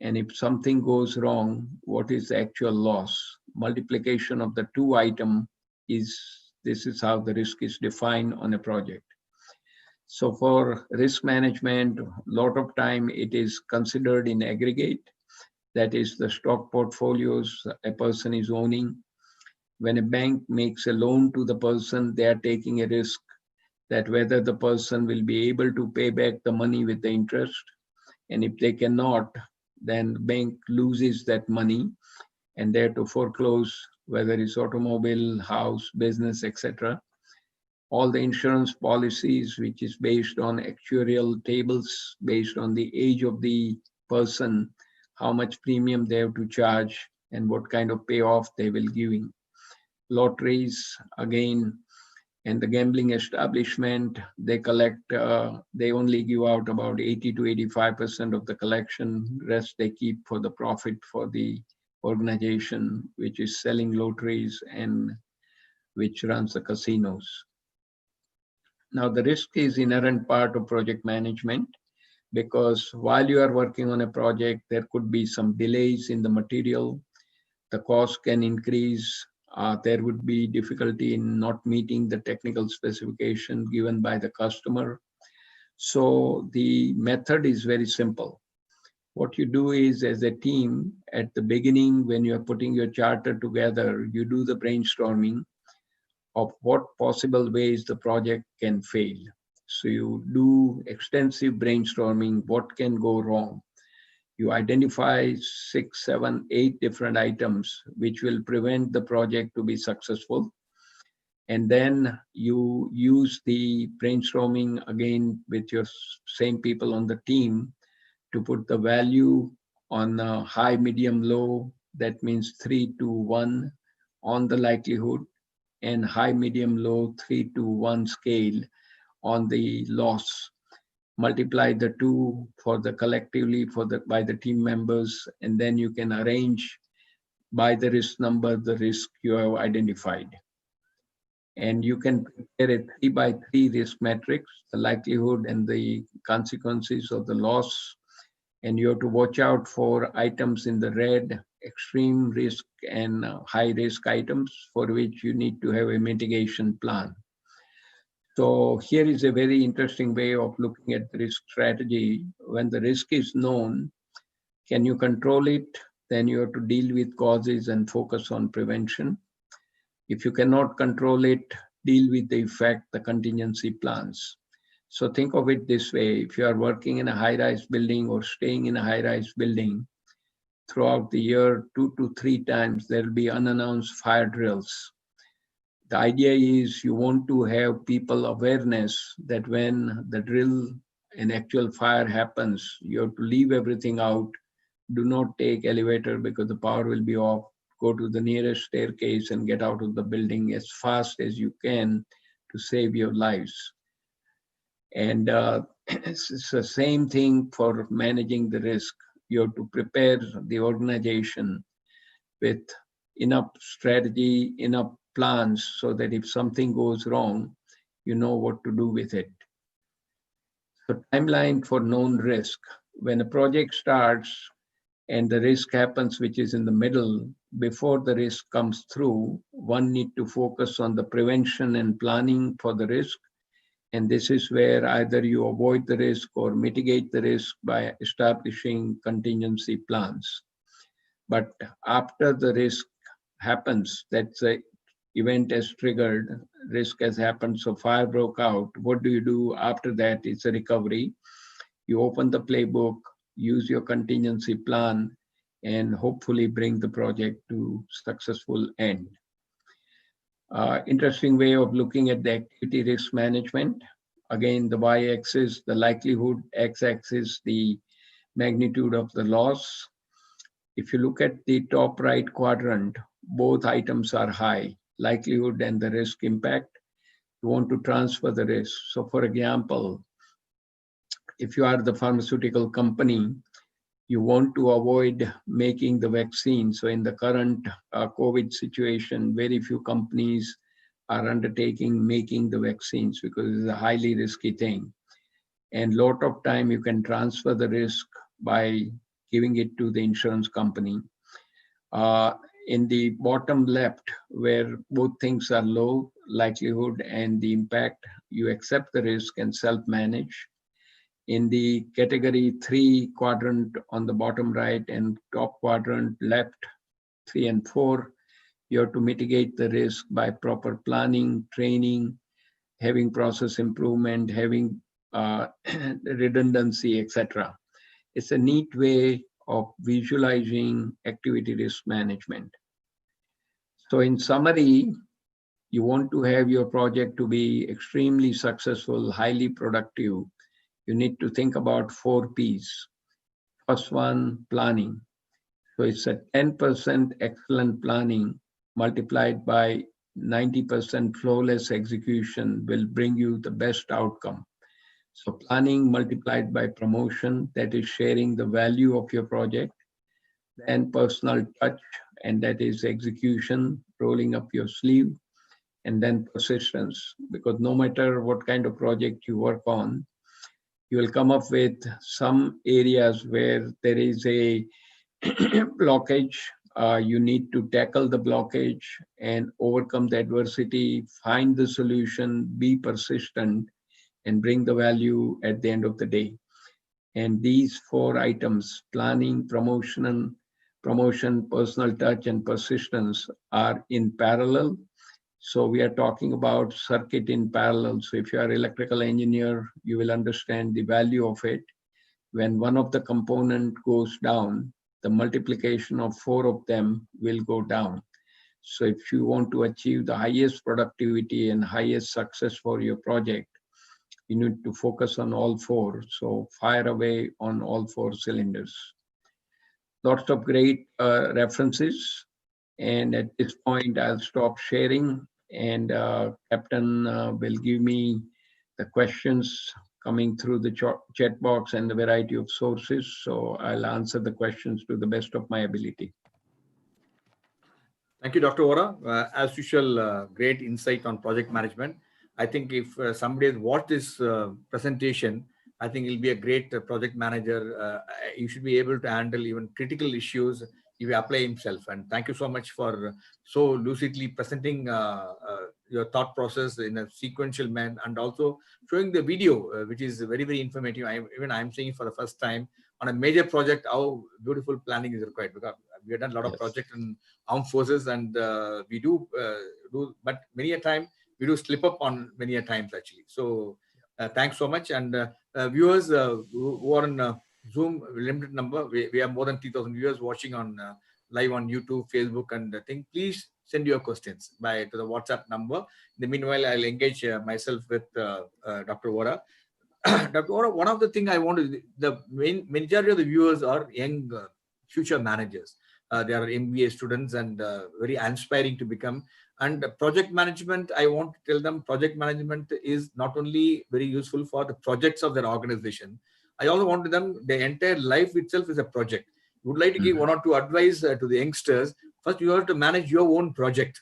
and if something goes wrong, what is the actual loss? Multiplication of the 2 items this is how the risk is defined on a project. So for risk management, a lot of time it is considered in aggregate. That is the stock portfolios a person is owning. When a bank makes a loan to the person, they are taking a risk that whether the person will be able to pay back the money with the interest. And if they cannot, then the bank loses that money and they have to foreclose, whether it's automobile, house, business, etc. All the insurance policies, which is based on actuarial tables, based on the age of the person, how much premium they have to charge, and what kind of payoff they will giving. Lotteries, again, and the gambling establishment, they collect, they only give out about 80 to 85% of the collection. Rest they keep for the profit for the organization, which is selling lotteries and which runs the casinos. Now, the risk is inherent part of project management, because while you are working on a project, there could be some delays in the material. The cost can increase. There would be difficulty in not meeting the technical specification given by the customer. So the method is very simple. What you do is, as a team, at the beginning, when you are putting your charter together, you do the brainstorming of what possible ways the project can fail. So you do extensive brainstorming, what can go wrong. You identify 6, 7, 8 different items which will prevent the project to be successful. And then you use the brainstorming again with your same people on the team to put the value on high, medium, low. That means 3 to 1 on the likelihood, and high, medium, low 3 to 1 scale on the loss. Multiply the two for the collectively by the team members, and then you can arrange by the risk number the risk you have identified. And you can prepare a 3 by 3 risk matrix, the likelihood and the consequences of the loss. And you have to watch out for items in the red, extreme risk and high risk items, for which you need to have a mitigation plan. So here is a very interesting way of looking at the risk strategy. When the risk is known, can you control it? Then you have to deal with causes and focus on prevention. If you cannot control it, deal with the effect, the contingency plans. So think of it this way: if you are working in a high-rise building or staying in a high-rise building, throughout the year, 2 to 3 times, there will be unannounced fire drills. The idea is you want to have people awareness that when the drill and actual fire happens, you have to leave everything out. Do not take elevator because the power will be off. Go to the nearest staircase and get out of the building as fast as you can to save your lives. And it's the same thing for managing the risk. You have to prepare the organization with enough strategy, enough plans, so that if something goes wrong, you know what to do with it. So timeline for known risk. When a project starts and the risk happens, which is in the middle, before the risk comes through, one need to focus on the prevention and planning for the risk. And this is where either you avoid the risk or mitigate the risk by establishing contingency plans. But after the risk happens, that's a event has triggered, risk has happened, so fire broke out. What do you do after that? It's a recovery. You open the playbook, use your contingency plan, and hopefully bring the project to successful end. Interesting way of looking at the activity risk management. Again, the y-axis, the likelihood, x-axis, the magnitude of the loss. If you look at the top right quadrant, both items are high, likelihood and the risk impact. You want to transfer the risk. So for example, if you are the pharmaceutical company, you want to avoid making the vaccine. So in the current COVID situation, very few companies are undertaking making the vaccines because it's a highly risky thing. And a lot of time you can transfer the risk by giving it to the insurance company. In the bottom left, where both things are low, likelihood and the impact, you accept the risk and self-manage. In the category 3 quadrant on the bottom right and top quadrant left, 3 and 4, you have to mitigate the risk by proper planning, training, having process improvement, having redundancy, etc. It's a neat way of visualizing activity risk management. So in summary, you want to have your project to be extremely successful, highly productive. You need to think about 4 P's. First one, planning. So it's a 10% excellent planning multiplied by 90% flawless execution will bring you the best outcome. So planning multiplied by promotion, that is sharing the value of your project. Then personal touch, and that is execution, rolling up your sleeve. And then persistence, because no matter what kind of project you work on, you will come up with some areas where there is a blockage you need to tackle the blockage and overcome the adversity, find the solution, be persistent, and bring the value at the end of the day. And these 4 items, planning, promotion, personal touch, and persistence, are in parallel. So we are talking about circuit in parallel. So if you are electrical engineer, you will understand the value of it. When one of the component goes down, the multiplication of 4 of them will go down. So if you want to achieve the highest productivity and highest success for your project, you need to focus on all 4. So fire away on all 4 cylinders. Lots of great references. And at this point, I'll stop sharing, and Captain will give me the questions coming through the chat box and the variety of sources. So I'll answer the questions to the best of my ability. Thank you, Dr. Vora. As usual, great insight on project management. I think if somebody has watched this presentation, I think he'll be a great project manager. You should be able to handle even critical issues if you apply himself. And thank you so much for so lucidly presenting your thought process in a sequential manner, and also showing the video, which is very, very informative. Even I'm seeing it for the first time on a major project, how beautiful planning is required, because we have done a lot of projects in armed forces, and we do, but many a time we do slip up on many a times actually. So thanks so much. And viewers who are on Zoom, limited number, we have more than 3,000 viewers watching on live on YouTube, Facebook, and I think please send your questions to the WhatsApp number. In the meanwhile, I'll engage myself with Dr. Vora. Dr. Vora, one of the things I want to, the majority of the viewers are young future managers. They are MBA students and very inspiring to become. And project management, I want to tell them project management is not only very useful for the projects of their organization. I also want to them, their entire life itself is a project. Would like to give 1 or 2 advice to the youngsters. First, you have to manage your own project.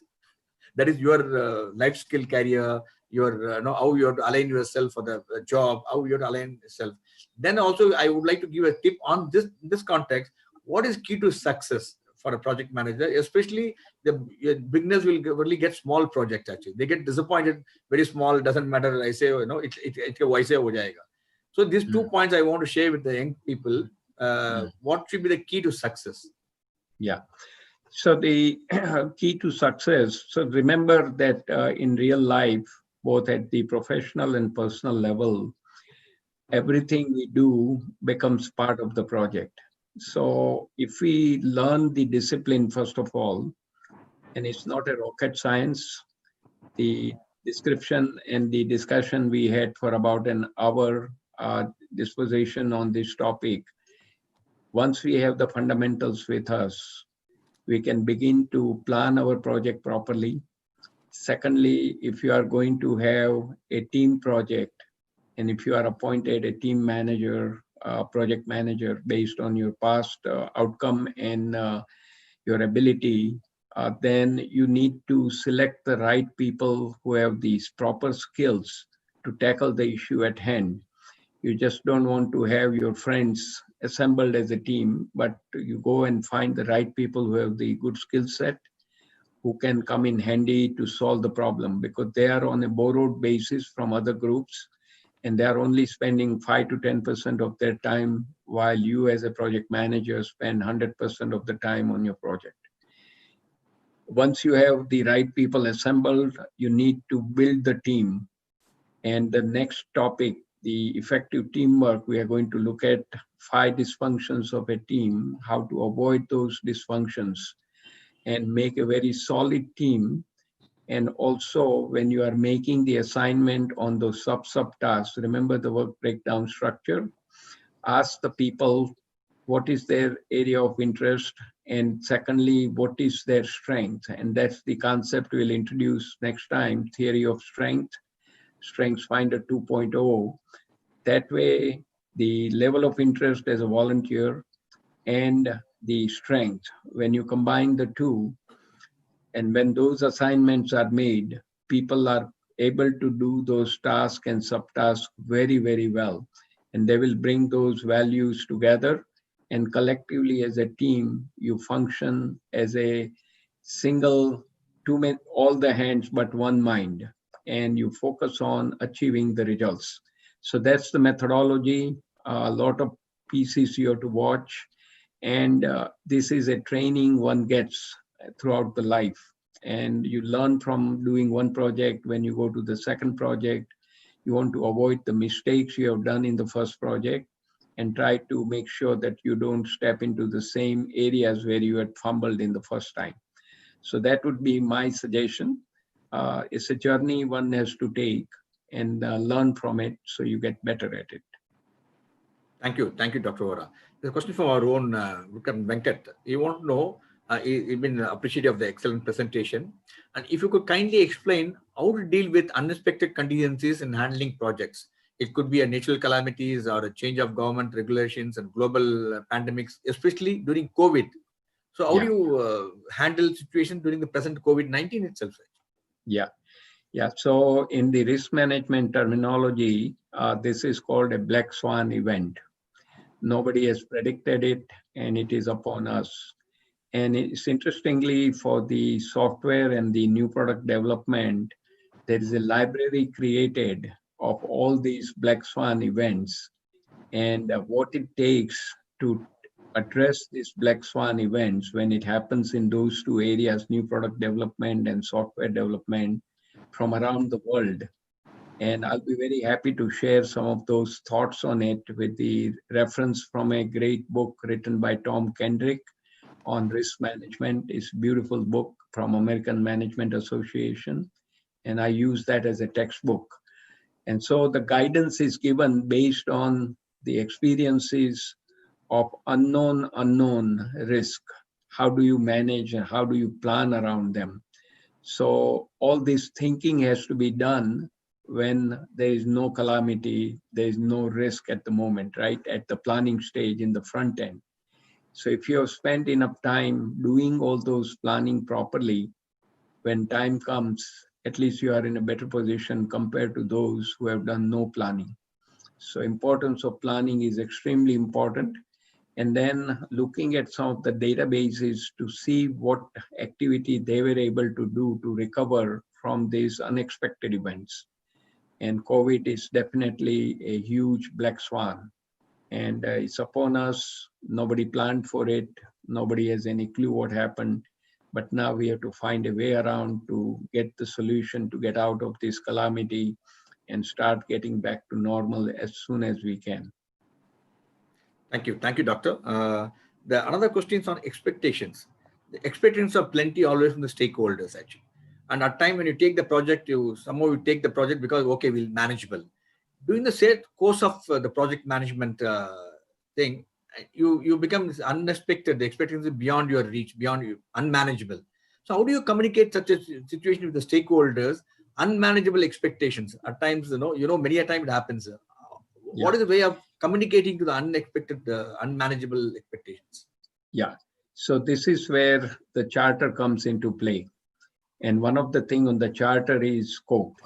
That is your life skill career, your how you have to align yourself for the job, how you have to align yourself. Then also, I would like to give a tip on this context. What is key to success for a project manager? Especially the beginners will really get small projects. Actually, they get disappointed. Very small, doesn't matter. I say, So these 2 points I want to share with the young people. What should be the key to success? Yeah. So the key to success, so remember that in real life, both at the professional and personal level, everything we do becomes part of the project. So if we learn the discipline, first of all, and it's not a rocket science, the description and the discussion we had for about an hour disposition on this topic, once we have the fundamentals with us, we can begin to plan our project properly. Secondly, if you are going to have a team project, and if you are appointed a team manager, project manager based on your past outcome and your ability, then you need to select the right people who have these proper skills to tackle the issue at hand. You just don't want to have your friends assembled as a team, but you go and find the right people who have the good skill set, who can come in handy to solve the problem, because they are on a borrowed basis from other groups, and they are only spending 5 to 10% of their time, while you as a project manager spend 100% of the time on your project. Once you have the right people assembled, you need to build the team. And the next topic, the effective teamwork, we are going to look at 5 dysfunctions of a team, how to avoid those dysfunctions and make a very solid team. And also, when you are making the assignment on those sub-tasks, remember the work breakdown structure. Ask the people what is their area of interest, and secondly, what is their strength. And that's the concept we'll introduce next time, theory of strength, Strengths Finder 2.0. That way, the level of interest as a volunteer and the strength, when you combine the two, and when those assignments are made, people are able to do those tasks and subtasks very, very well. And they will bring those values together and collectively as a team, you function as a single, all the hands but one mind, and you focus on achieving the results. So that's the methodology. A lot of pieces you have to watch, and this is a training one gets throughout the life. And you learn from doing one project. When you go to the second project, you want to avoid the mistakes you have done in the first project and try to make sure that you don't step into the same areas where you had fumbled in the first time. So that would be my suggestion. It's a journey one has to take and learn from it so you get better at it. Thank you, Dr. Vora. The question from our own Venkat. You want to know, you've been appreciative of the excellent presentation, and if you could kindly explain how to deal with unexpected contingencies in handling projects. It could be a natural calamities or a change of government regulations and global pandemics, especially during COVID. So, how do you handle situation during the present COVID-19 itself? Yeah. So in the risk management terminology, this is called a black swan event. Nobody has predicted it, and it is upon us. And it's interestingly for the software and the new product development, there is a library created of all these black swan events and what it takes to address these black swan events when it happens in those two areas, new product development and software development from around the world. And I'll be very happy to share some of those thoughts on it with the reference from a great book written by Tom Kendrick on risk management. It's a beautiful book from American Management Association, and I use that as a textbook. And so the guidance is given based on the experiences of unknown risk. How do you manage and how do you plan around them? So all this thinking has to be done when there is no calamity, there is no risk at the moment, right? At the planning stage in the front end. So if you have spent enough time doing all those planning properly, when time comes, at least you are in a better position compared to those who have done no planning. So importance of planning is extremely important. And then looking at some of the databases to see what activity they were able to do to recover from these unexpected events. And COVID is definitely a huge black swan. And it's upon us. Nobody planned for it. Nobody has any clue what happened. But now we have to find a way around to get the solution to get out of this calamity and start getting back to normal as soon as we can. Thank you, Doctor. The another question is on expectations. The expectations are plenty always from the stakeholders actually, and at time when you take the project, you take the project because okay, we'll manageable. During the set course of the project management thing, you become unexpected. The expectations beyond your reach, beyond you, unmanageable. So how do you communicate such a situation with the stakeholders? Unmanageable expectations at times, many a time it happens. What is the way of communicating to the unexpected, unmanageable expectations? Yeah. So this is where the charter comes into play. And one of the things on the charter is scope.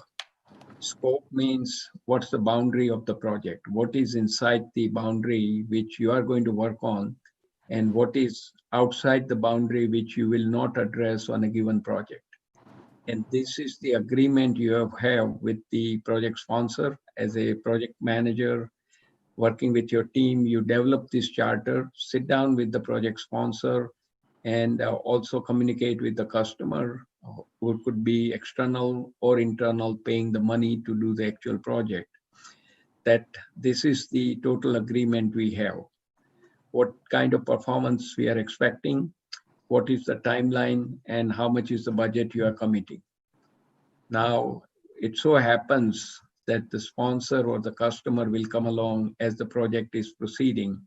Scope means what's the boundary of the project, what is inside the boundary which you are going to work on, and what is outside the boundary which you will not address on a given project. And this is the agreement you have with the project sponsor. As a project manager, working with your team, you develop this charter, sit down with the project sponsor, and also communicate with the customer, who could be external or internal, paying the money to do the actual project, that this is the total agreement we have. What kind of performance we are expecting, what is the timeline, and how much is the budget you are committing. Now, it so happens that the sponsor or the customer will come along as the project is proceeding.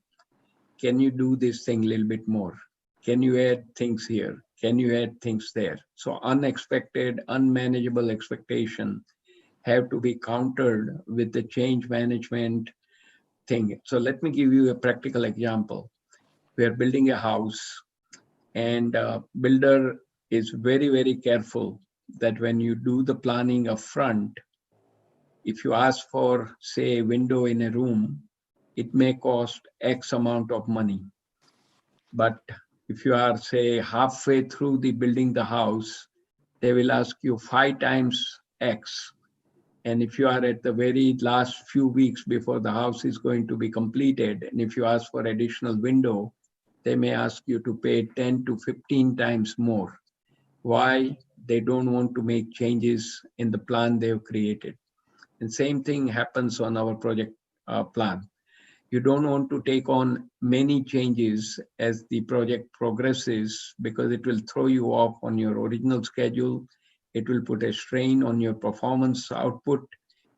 Can you do this thing a little bit more? Can you add things here? Can you add things there? So unexpected, unmanageable expectation have to be countered with the change management thing. So let me give you a practical example. We are building a house, and builder is very, very careful that when you do the planning up front, if you ask for, say, a window in a room, it may cost X amount of money. But if you are, say, halfway through the building the house, they will ask you 5 times X. And if you are at the very last few weeks before the house is going to be completed, and if you ask for additional window, they may ask you to pay 10 to 15 times more. Why? They don't want to make changes in the plan they've created. And same thing happens on our project plan. You don't want to take on many changes as the project progresses, because it will throw you off on your original schedule. It will put a strain on your performance output,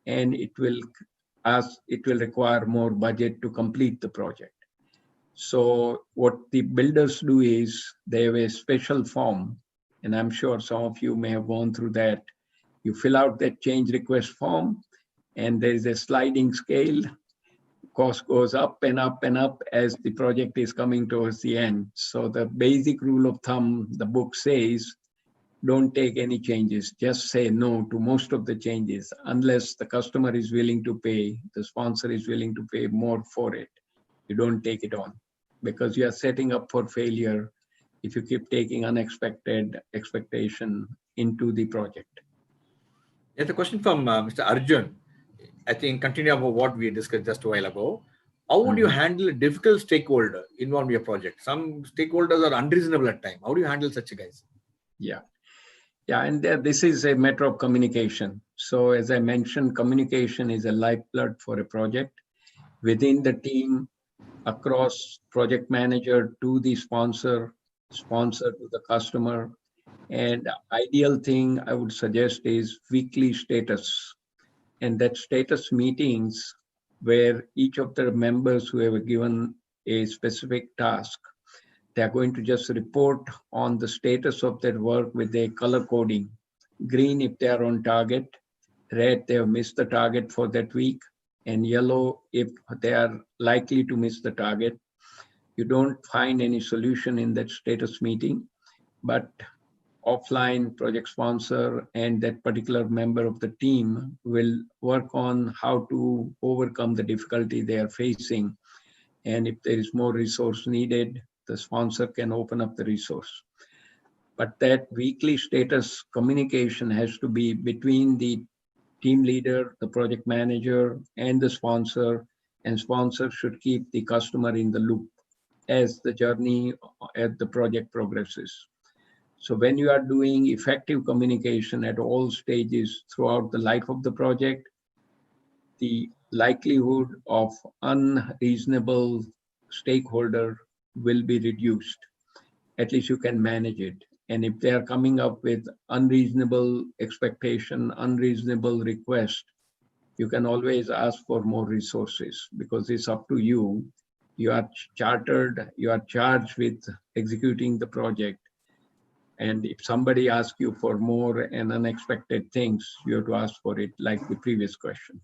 and it will require more budget to complete the project. So what the builders do is they have a special form, and I'm sure some of you may have gone through that. You fill out that change request form, and there is a sliding scale. Cost goes up and up and up as the project is coming towards the end. So the basic rule of thumb, the book says, don't take any changes. Just say no to most of the changes, unless the customer is willing to pay, the sponsor is willing to pay more for it. You don't take it on, because you are setting up for failure if you keep taking unexpected expectation into the project. There's a question from Mr. Arjun. I think continue about what we discussed just a while ago. How would you handle a difficult stakeholder involved in your project? Some stakeholders are unreasonable at times. How do you handle such a guys? Yeah, and this is a matter of communication. So as I mentioned, communication is a lifeblood for a project. Within the team, across project manager to the sponsor to the customer. And ideal thing I would suggest is weekly status. And that status meetings where each of the members who have given a specific task, they're going to just report on the status of their work with a color coding. Green if they are on target, red they have missed the target for that week, and yellow if they are likely to miss the target. You don't find any solution in that status meeting, but offline project sponsor and that particular member of the team will work on how to overcome the difficulty they are facing. And if there is more resource needed, the sponsor can open up the resource. But that weekly status communication has to be between the team leader, the project manager, and the sponsor, and sponsor should keep the customer in the loop as the journey at the project progresses. So when you are doing effective communication at all stages throughout the life of the project, the likelihood of unreasonable stakeholder will be reduced. At least you can manage it. And if they are coming up with unreasonable expectation, unreasonable request, you can always ask for more resources, because it's up to you. You are chartered, you are charged with executing the project. And if somebody asks you for more and unexpected things, you have to ask for it, like the previous question.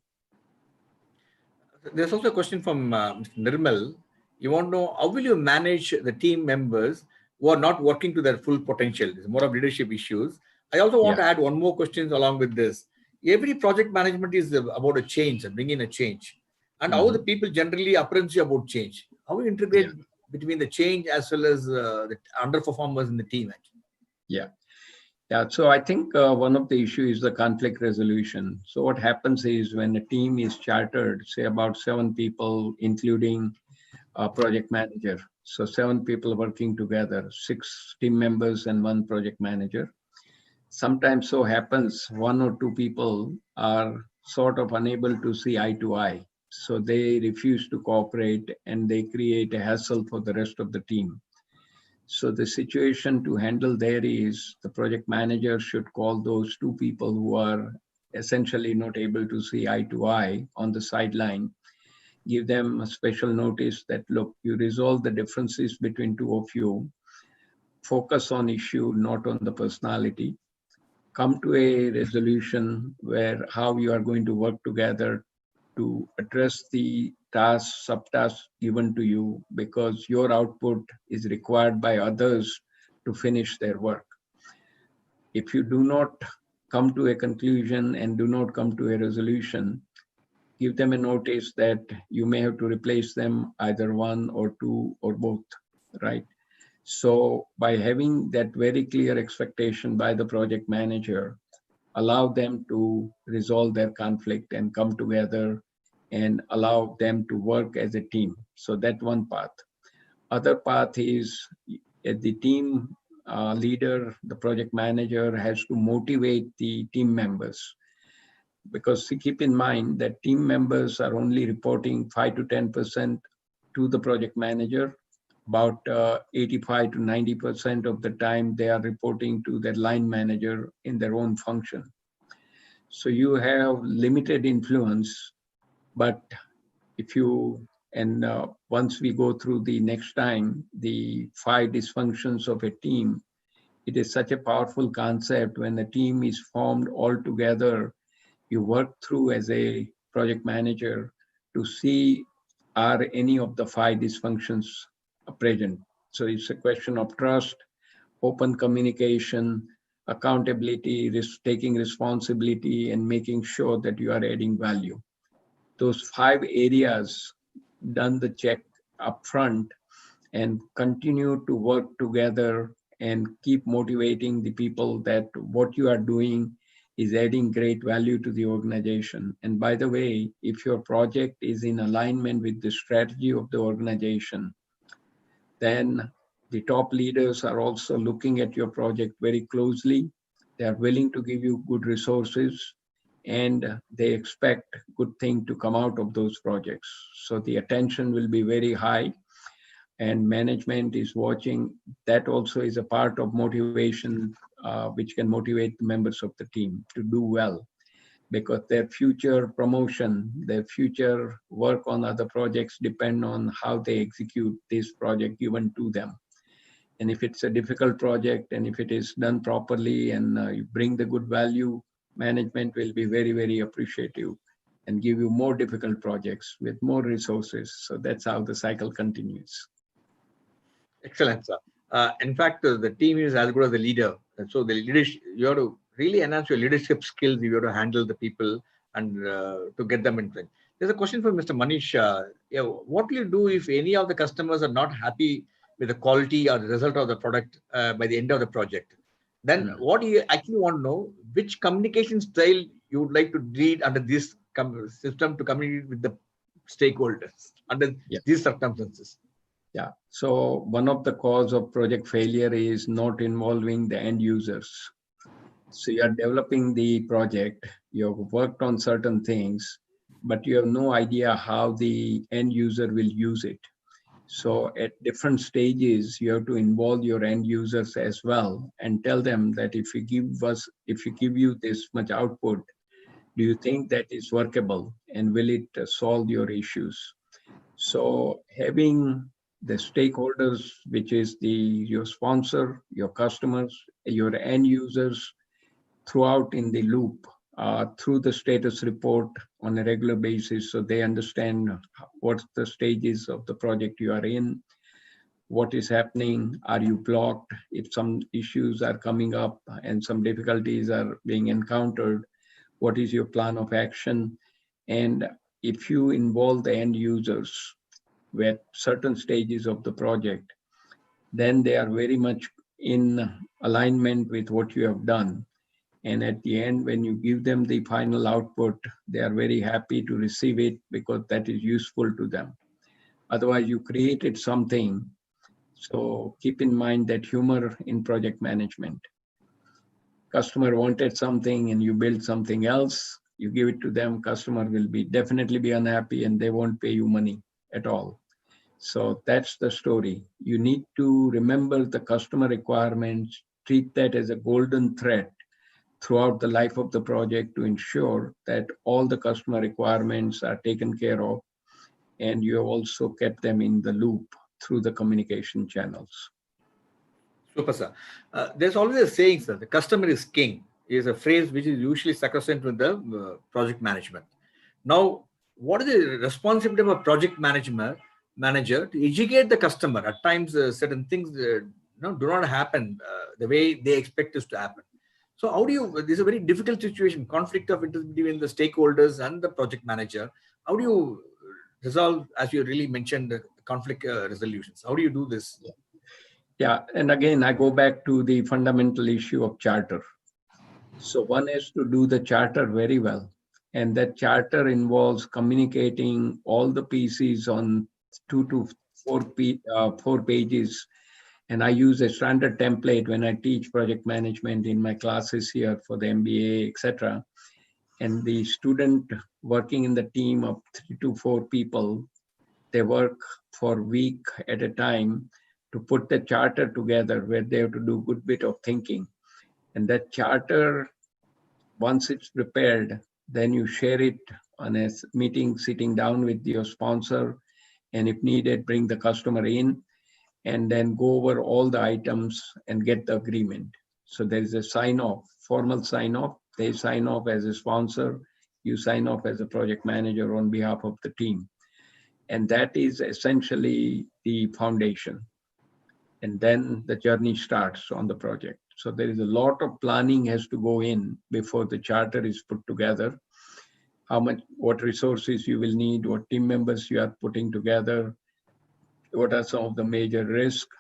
There's also a question from Mr. Nirmal. You want to know, how will you manage the team members who are not working to their full potential? It's more of leadership issues. I also want to add one more question along with this. Every project management is about a change and bringing a change. And how the people generally apprehensive about change. How we integrate between the change as well as the underperformers in the team, actually. So I think one of the issues is the conflict resolution. So what happens is when a team is chartered, say about 7 people, including a project manager. So 7 people working together, 6 team members and 1 project manager. Sometimes so happens 1 or 2 people are sort of unable to see eye to eye. So they refuse to cooperate and they create a hassle for the rest of the team. So the situation to handle there is the project manager should call those 2 people who are essentially not able to see eye to eye on the sideline, give them a special notice that, look, you resolve the differences between 2 of you, focus on issue, not on the personality, come to a resolution where how you are going to work together to address the tasks, subtasks given to you, because your output is required by others to finish their work. If you do not come to a conclusion and do not come to a resolution, give them a notice that you may have to replace them, either 1 or 2 or both, right? So by having that very clear expectation by the project manager, allow them to resolve their conflict and come together and allow them to work as a team. So that one path. Other path is the team leader, the project manager has to motivate the team members, because keep in mind that team members are only reporting 5 to 10% to the project manager. About 85 to 90% of the time they are reporting to their line manager in their own function. So you have limited influence, but if you, and once we go through the next time, the 5 dysfunctions of a team, it is such a powerful concept. When a team is formed all together, you work through as a project manager to see are any of the 5 dysfunctions present. So it's a question of trust, open communication, accountability, taking responsibility, and making sure that you are adding value. Those 5 areas, done the check upfront, and continue to work together and keep motivating the people that what you are doing is adding great value to the organization. And by the way, if your project is in alignment with the strategy of the organization, then the top leaders are also looking at your project very closely. They are willing to give you good resources, and they expect good thing to come out of those projects. So the attention will be very high, and management is watching. That also is a part of motivation, which can motivate the members of the team to do well, because their future promotion, their future work on other projects depend on how they execute this project given to them. And if it's a difficult project, and if it is done properly and you bring the good value, management will be very, very appreciative and give you more difficult projects with more resources. So that's how the cycle continues. Excellent, sir. In fact, the team is as good as the leader. And so the leadership, you have to really enhance your leadership skills. You have to handle the people and to get them in. There's a question from Mr. Manish. What will you do if any of the customers are not happy with the quality or the result of the product by the end of the project? Then what do you actually want to know? Which communication style you would like to lead under this system to communicate with the stakeholders under these circumstances? Yeah. So one of the cause of project failure is not involving the end users. So you are developing the project, you have worked on certain things, but you have no idea how the end user will use it. So at different stages, you have to involve your end users as well and tell them that if we give you this much output, do you think that is workable and will it solve your issues? So having the stakeholders, which is your sponsor, your customers, your end users, throughout in the loop, through the status report on a regular basis, so they understand what's the stages of the project you are in, what is happening, are you blocked, if some issues are coming up and some difficulties are being encountered, what is your plan of action? And if you involve the end users with certain stages of the project, then they are very much in alignment with what you have done. And at the end, when you give them the final output, they are very happy to receive it because that is useful to them. Otherwise, you created something. So keep in mind that humor in project management. Customer wanted something and you build something else, you give it to them, customer will definitely be unhappy and they won't pay you money at all. So that's the story. You need to remember the customer requirements, treat that as a golden thread throughout the life of the project to ensure that all the customer requirements are taken care of, and you have also kept them in the loop through the communication channels. Super, sir. There's always a saying, sir, the customer is king, is a phrase which is usually sacrosanct with the project management. Now, what is the responsibility of a project manager to educate the customer? At times, certain things do not happen the way they expect us to happen. So how do you, this is a very difficult situation, conflict of interest between the stakeholders and the project manager. How do you resolve, as you really mentioned, conflict resolutions? How do you do this? Yeah, and again, I go back to the fundamental issue of charter. So one has to do the charter very well. And that charter involves communicating all the pieces on 4 pages. And I use a standard template when I teach project management in my classes here for the MBA, etc. And the student working in the team of 3 to 4 people, they work for a week at a time to put the charter together where they have to do a good bit of thinking. And that charter, once it's prepared, then you share it on a meeting, sitting down with your sponsor, and if needed, bring the customer in, and then go over all the items and get the agreement. So there is a sign-off, formal sign-off. They sign off as a sponsor, you sign off as a project manager on behalf of the team. And that is essentially the foundation. And then the journey starts on the project. So there is a lot of planning has to go in before the charter is put together. What resources you will need, what team members you are putting together, what are some of the major risks,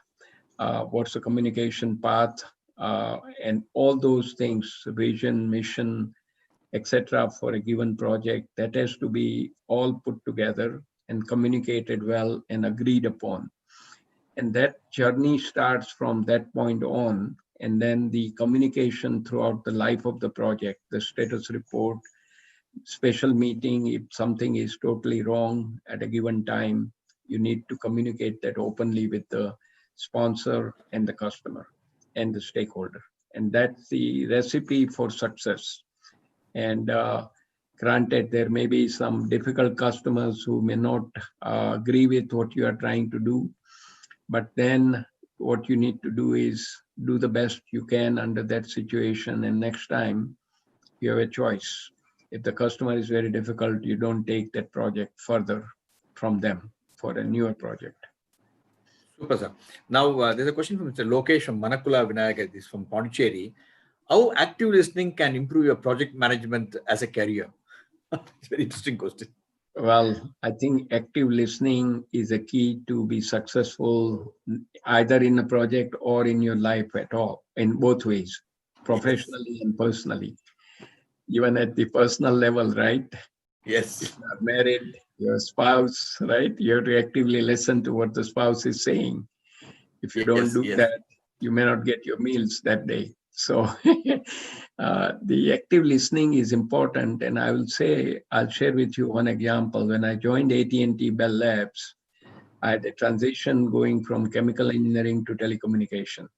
what's the communication path, and all those things, vision, mission, etc. for a given project, that has to be all put together and communicated well and agreed upon. And that journey starts from that point on, and then the communication throughout the life of the project, the status report, special meeting, if something is totally wrong at a given time, you need to communicate that openly with the sponsor and the customer and the stakeholder. And that's the recipe for success. And granted, there may be some difficult customers who may not agree with what you are trying to do, but then what you need to do is do the best you can under that situation. And next time you have a choice. If the customer is very difficult, you don't take that project further from them for a newer project. Super, sir. Now, there's a question from Mr. Lokesh from Manakula Vinayagar. This is from Pondicherry. How active listening can improve your project management as a career? It's a very interesting question. Well, I think active listening is a key to be successful either in a project or in your life at all, in both ways, professionally and personally. Even at the personal level, right? Yes. If you are married, your spouse, right? You have to actively listen to what the spouse is saying. If you don't do that, you may not get your meals that day. So the active listening is important. And I will say, I'll share with you one example. When I joined AT&T Bell Labs, I had a transition going from chemical engineering to telecommunication.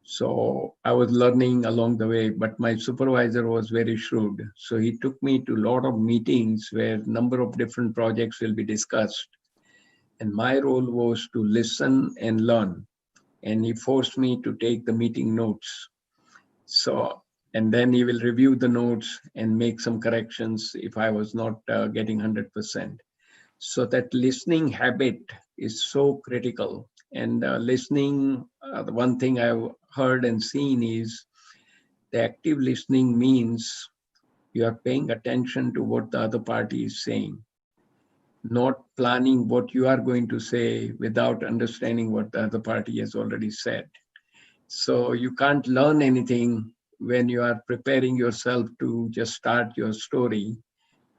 So I was learning along the way, but my supervisor was very shrewd. So he took me to a lot of meetings where a number of different projects will be discussed. And my role was to listen and learn. And he forced me to take the meeting notes. So, and then he will review the notes and make some corrections if I was not getting 100%. So that listening habit is so critical. And listening, the one thing I've heard and seen is the active listening means you are paying attention to what the other party is saying, not planning what you are going to say without understanding what the other party has already said. So you can't learn anything when you are preparing yourself to just start your story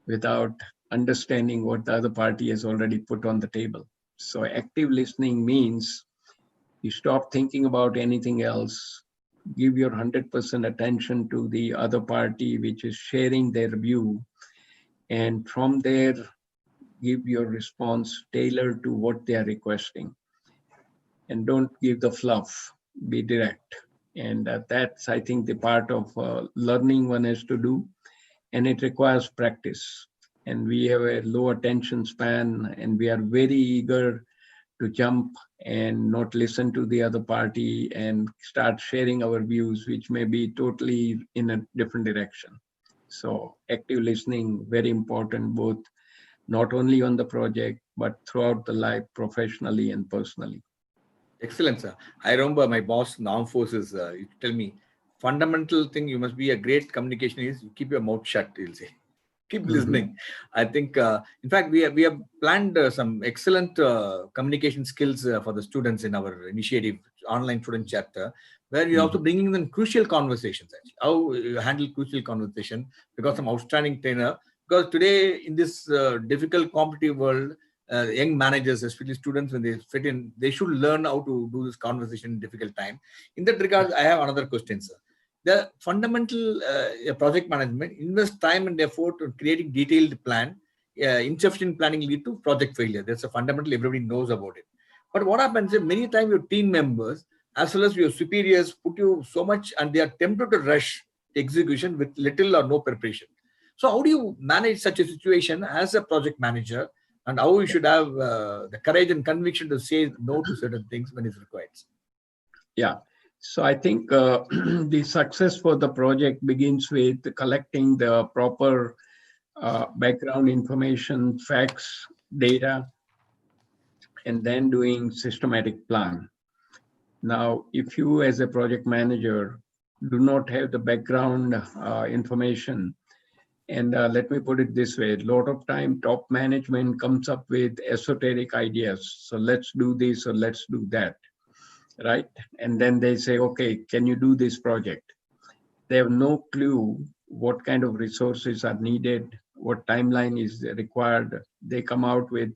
without understanding what the other party has already put on the table. So active listening means you stop thinking about anything else, give your 100% attention to the other party, which is sharing their view. And from there, give your response tailored to what they are requesting. And don't give the fluff, be direct. And that's, I think, the part of learning one has to do. And it requires practice. And we have a low attention span, and we are very eager to jump and not listen to the other party and start sharing our views, which may be totally in a different direction. So active listening, very important, both not only on the project, but throughout the life, professionally and personally. Excellent, sir. I remember my boss in the armed forces used to tell me, fundamental thing you must be a great communication is you keep your mouth shut, he'll say. Keep listening. I think, in fact, we have planned some excellent communication skills for the students in our initiative online student chapter, where you're also bringing in crucial conversations. Actually, how you handle crucial conversation, because I'm outstanding trainer. Because today in this difficult competitive world, young managers, especially students, when they fit in, they should learn how to do this conversation in difficult time. In that regard, I have another question, sir. The fundamental project management invest time and effort in creating detailed plan. Insufficient planning lead to project failure. That's a fundamental, everybody knows about it. But what happens is many times your team members as well as your superiors put you so much and they are tempted to rush execution with little or no preparation. So how do you manage such a situation as a project manager, and how you should have the courage and conviction to say no to certain things when it's required? Yeah. So I think the success for the project begins with collecting the proper background information, facts, data, and then doing systematic plan. Now, if you as a project manager do not have the background information, and let me put it this way, a lot of time top management comes up with esoteric ideas. So let's do this or let's do that, right? And then they say, okay, can you do this project? They have no clue what kind of resources are needed, what timeline is required. They come out with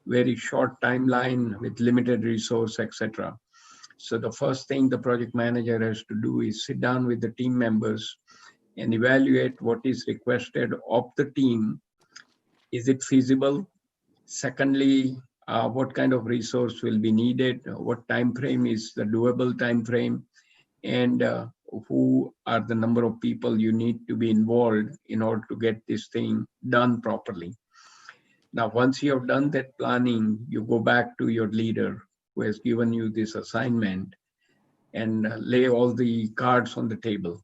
very short timeline with limited resource, etc. So the first thing the project manager has to do is sit down with the team members and evaluate what is requested of the team. Is it feasible? Secondly, what kind of resource will be needed? What time frame is the doable time frame? And who are the number of people you need to be involved in order to get this thing done properly? Now, once you have done that planning, you go back to your leader who has given you this assignment and lay all the cards on the table,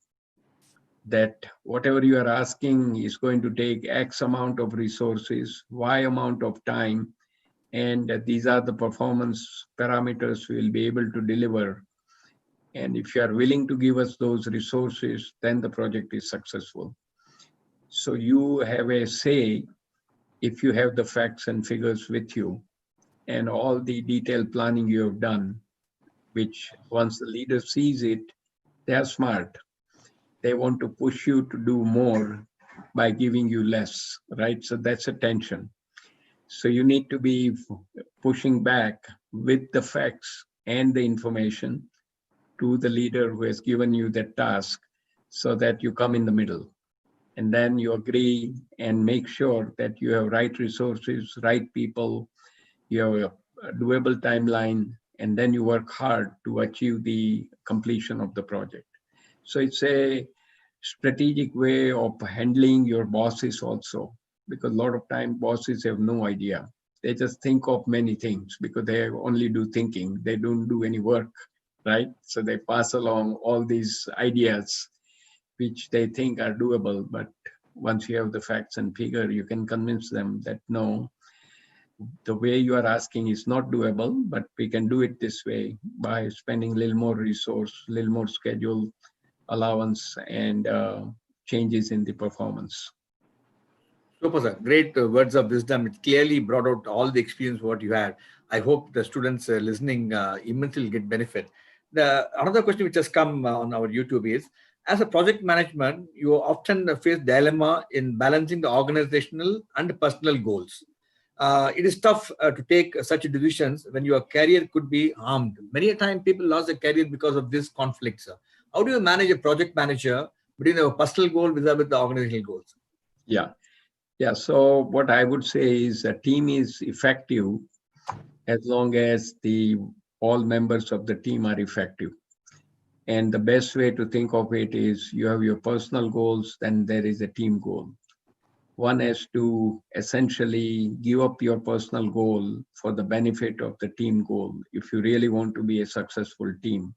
that whatever you are asking is going to take X amount of resources, Y amount of time, and these are the performance parameters we will be able to deliver. And if you are willing to give us those resources, then the project is successful. So you have a say if you have the facts and figures with you and all the detailed planning you have done, which once the leader sees it, they are smart. They want to push you to do more by giving you less, right? So that's a tension. So you need to be pushing back with the facts and the information to the leader who has given you that task, so that you come in the middle. And then you agree and make sure that you have right resources, right people, you have a doable timeline, and then you work hard to achieve the completion of the project. So it's a strategic way of handling your bosses also, because a lot of time bosses have no idea. They just think of many things because they only do thinking. They don't do any work, right? So they pass along all these ideas which they think are doable, but once you have the facts and figure, you can convince them that no, the way you are asking is not doable, but we can do it this way by spending a little more resource, a little more schedule allowance, and changes in the performance. Super, sir. Great words of wisdom. It clearly brought out all the experience what you had. I hope the students listening immensely get benefit. Another question which has come on our YouTube is, as a project management, you often face dilemma in balancing the organizational and personal goals. It is tough to take such decisions when your career could be harmed. Many a time people lost their career because of this conflict, sir. How do you manage a project manager between your personal goal with the organizational goals? Yeah. So what I would say is a team is effective as long as all members of the team are effective. And the best way to think of it is you have your personal goals, then there is a team goal. One has to essentially give up your personal goal for the benefit of the team goal if you really want to be a successful team.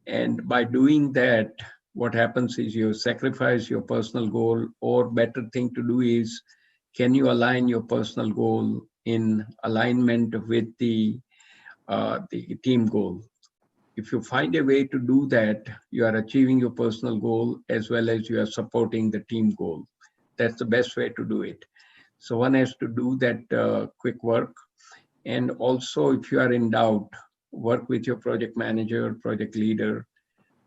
And by doing that, what happens is you sacrifice your personal goal, or better thing to do is, can you align your personal goal in alignment with the team goal? If you find a way to do that, you are achieving your personal goal as well as you are supporting the team goal. That's the best way to do it. So one has to do that quick work. And also, if you are in doubt, work with your project manager, project leader,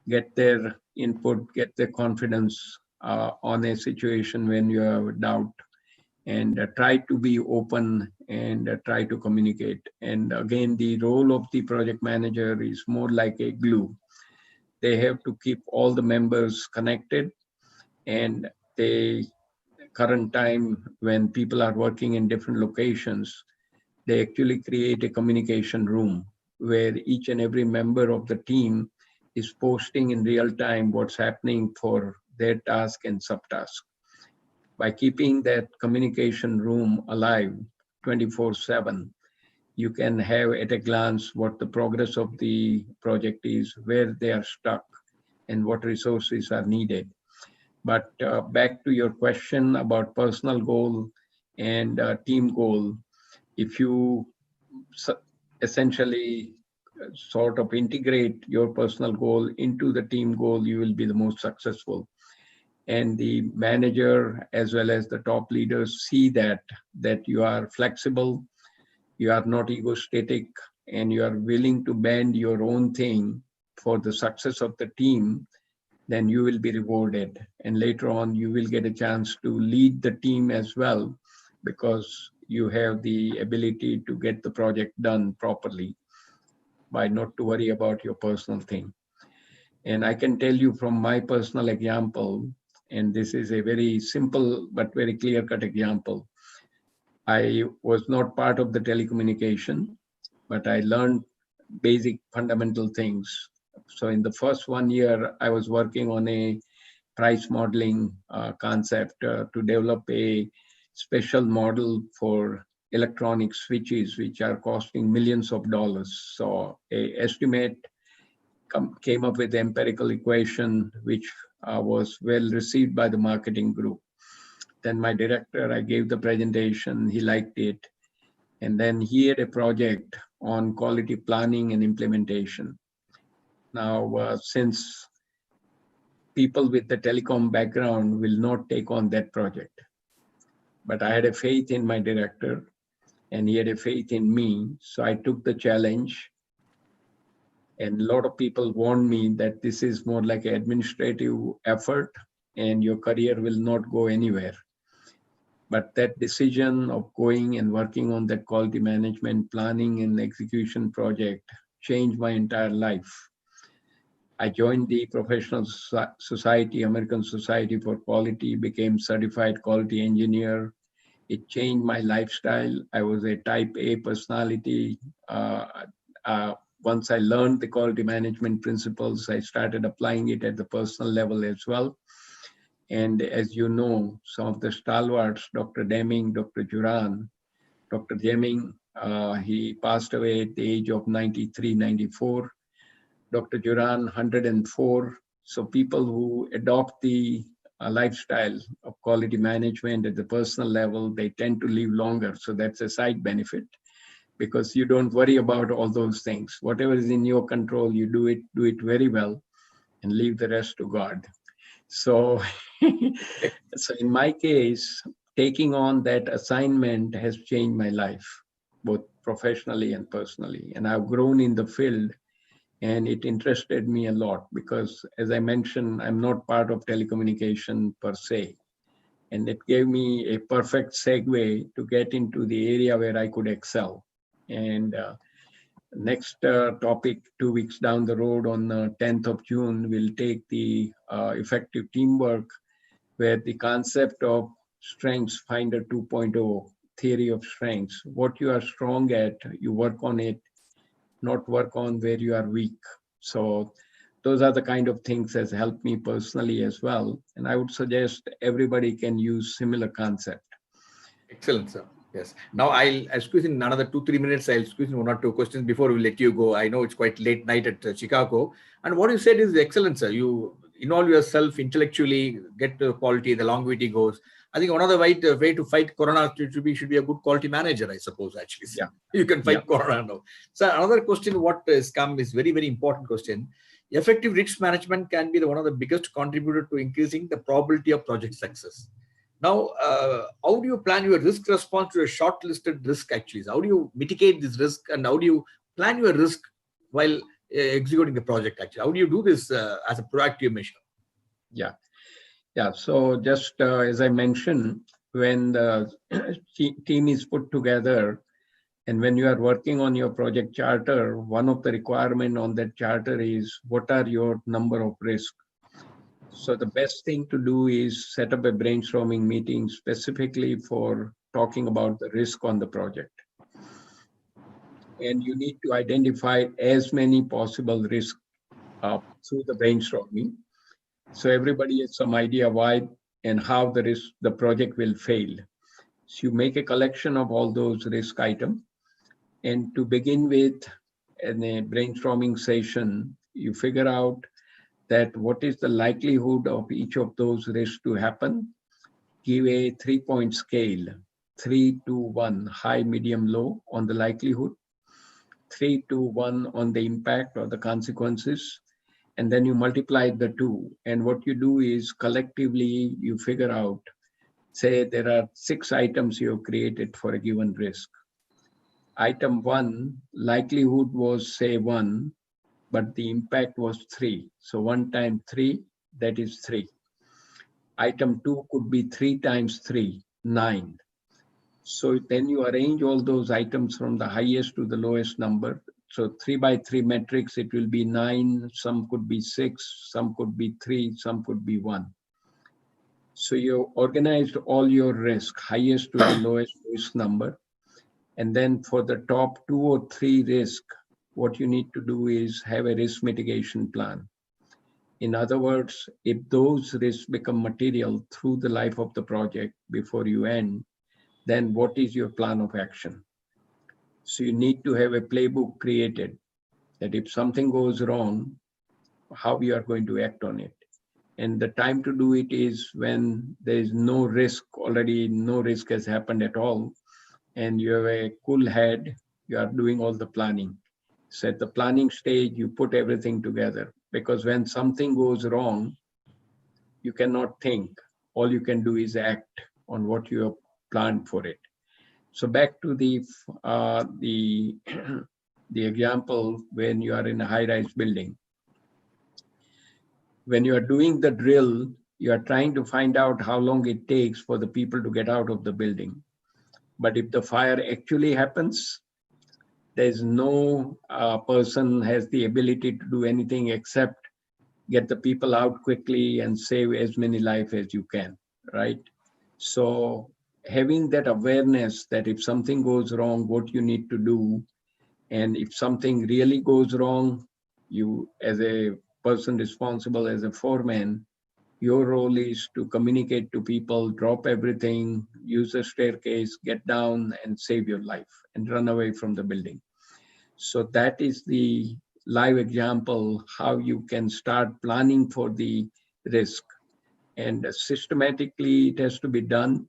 get their input, get their confidence on a situation when you have doubt, and try to be open and try to communicate. And again, the role of the project manager is more like a glue. They have to keep all the members connected, and they current time when people are working in different locations, they actually create a communication room where each and every member of the team is posting in real time what's happening for their task and subtask. By keeping that communication room alive 24/7, you can have at a glance what the progress of the project is, where they are stuck, and what resources are needed. But back to your question about personal goal and team goal, if you essentially sort of integrate your personal goal into the team goal, you will be the most successful. And the manager as well as the top leaders see that you are flexible, you are not egoistic, and you are willing to bend your own thing for the success of the team, then you will be rewarded. And later on, you will get a chance to lead the team as well, because you have the ability to get the project done properly by not to worry about your personal thing. And I can tell you from my personal example, and this is a very simple but very clear-cut example. I was not part of the telecommunication, but I learned basic fundamental things. So in the first 1 year, I was working on a price modeling concept to develop a special model for electronic switches, which are costing millions of dollars. So a estimate came up with the empirical equation, which was well received by the marketing group. Then my director, I gave the presentation, he liked it. And then he had a project on quality planning and implementation. Now, since people with the telecom background will not take on that project, but I had a faith in my director and he had a faith in me. So I took the challenge. And a lot of people warned me that this is more like an administrative effort and your career will not go anywhere. But that decision of going and working on that quality management, planning and execution project changed my entire life. I joined the Professional Society, American Society for Quality, became certified quality engineer. It changed my lifestyle. I was a type A personality. Once I learned the quality management principles, I started applying it at the personal level as well. And as you know, some of the stalwarts, Dr. Deming, Dr. Juran, Dr. Deming, he passed away at the age of 93, 94. Dr. Juran, 104. So people who adopt the lifestyle of quality management at the personal level, they tend to live longer. So that's a side benefit, because you don't worry about all those things. Whatever is in your control, you do it very well and leave the rest to God. So, so in my case, taking on that assignment has changed my life, both professionally and personally. And I've grown in the field, and it interested me a lot because, as I mentioned, I'm not part of telecommunication per se. And it gave me a perfect segue to get into the area where I could excel. And next topic, 2 weeks down the road on the 10th of June, we'll take the effective teamwork, where the concept of Strengths Finder 2.0, theory of strengths. What you are strong at, you work on it, not work on where you are weak. So those are the kind of things that helped me personally as well. And I would suggest everybody can use similar concept. Excellent, sir. Yes. Now I'll squeeze in another 2-3 minutes. I'll squeeze in 1 or 2 questions before we let you go. I know it's quite late night at Chicago. And what you said is excellent, sir. You involve yourself intellectually, get the quality, the longevity goes. I think one of the way to fight Corona should be a good quality manager, I suppose, actually. Yeah. You can fight Corona now. So another question what has come is very, very important question. Effective risk management can be one of the biggest contributor to increasing the probability of project success. Now, how do you plan your risk response to a shortlisted risk actually? How do you mitigate this risk and how do you plan your risk while executing the project actually? How do you do this as a proactive measure? Yeah. So just as I mentioned, when the team is put together and when you are working on your project charter, one of the requirements on that charter is what are your number of risks. So the best thing to do is set up a brainstorming meeting specifically for talking about the risk on the project. And you need to identify as many possible risks through the brainstorming. So everybody has some idea why and how the project will fail. So you make a collection of all those risk items. And to begin with, in a brainstorming session, you figure out that what is the likelihood of each of those risks to happen. Give a 3-point scale, 3 to 1, high, medium, low on the likelihood, 3 to 1 on the impact or the consequences, and then you multiply the two. And what you do is collectively you figure out, say there are 6 items you have created for a given risk. Item 1, likelihood was say 1, but the impact was 3. So 1 times 3, that is 3. Item 2 could be 3 times 3, 9. So then you arrange all those items from the highest to the lowest number. So 3 by 3 matrix, it will be 9, some could be 6, some could be 3, some could be 1. So you organized all your risk, highest to the lowest risk number. And then for the top 2 or 3 risk, what you need to do is have a risk mitigation plan. In other words, if those risks become material through the life of the project before you end, then what is your plan of action? So you need to have a playbook created that if something goes wrong, how you are going to act on it. And the time to do it is when there is no risk, already no risk has happened at all, and you have a cool head, you are doing all the planning. So at the planning stage, you put everything together, because when something goes wrong, you cannot think. All you can do is act on what you have planned for it. So back to the the example when you are in a high-rise building. When you are doing the drill, you are trying to find out how long it takes for the people to get out of the building. But if the fire actually happens, there's no person has the ability to do anything except get the people out quickly and save as many lives as you can, right? So having that awareness that if something goes wrong, what you need to do, and if something really goes wrong, you as a person responsible as a foreman, your role is to communicate to people, drop everything, use a staircase, get down and save your life and run away from the building. So that is the live example, how you can start planning for the risk. And systematically it has to be done,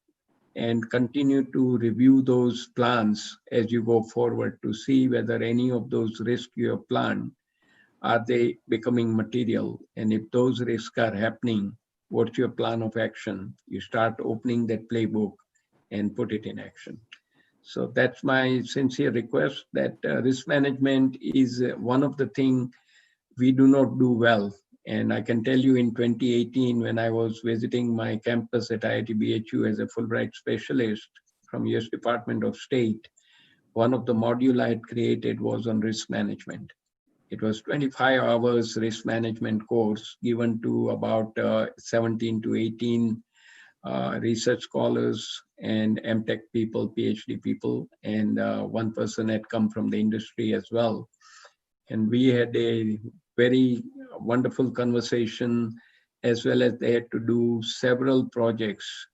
and continue to review those plans as you go forward to see whether any of those risks you have planned, are they becoming material? And if those risks are happening, what's your plan of action? You start opening that playbook and put it in action. So that's my sincere request, that risk management is one of the things we do not do well. And I can tell you in 2018, when I was visiting my campus at IIT BHU as a Fulbright specialist from US Department of State, one of the modules I had created was on risk management. It was 25 hours risk management course given to about 17 to 18 research scholars and MTech people, PhD people, and one person had come from the industry as well. And we had a very wonderful conversation, as well as they had to do several projects,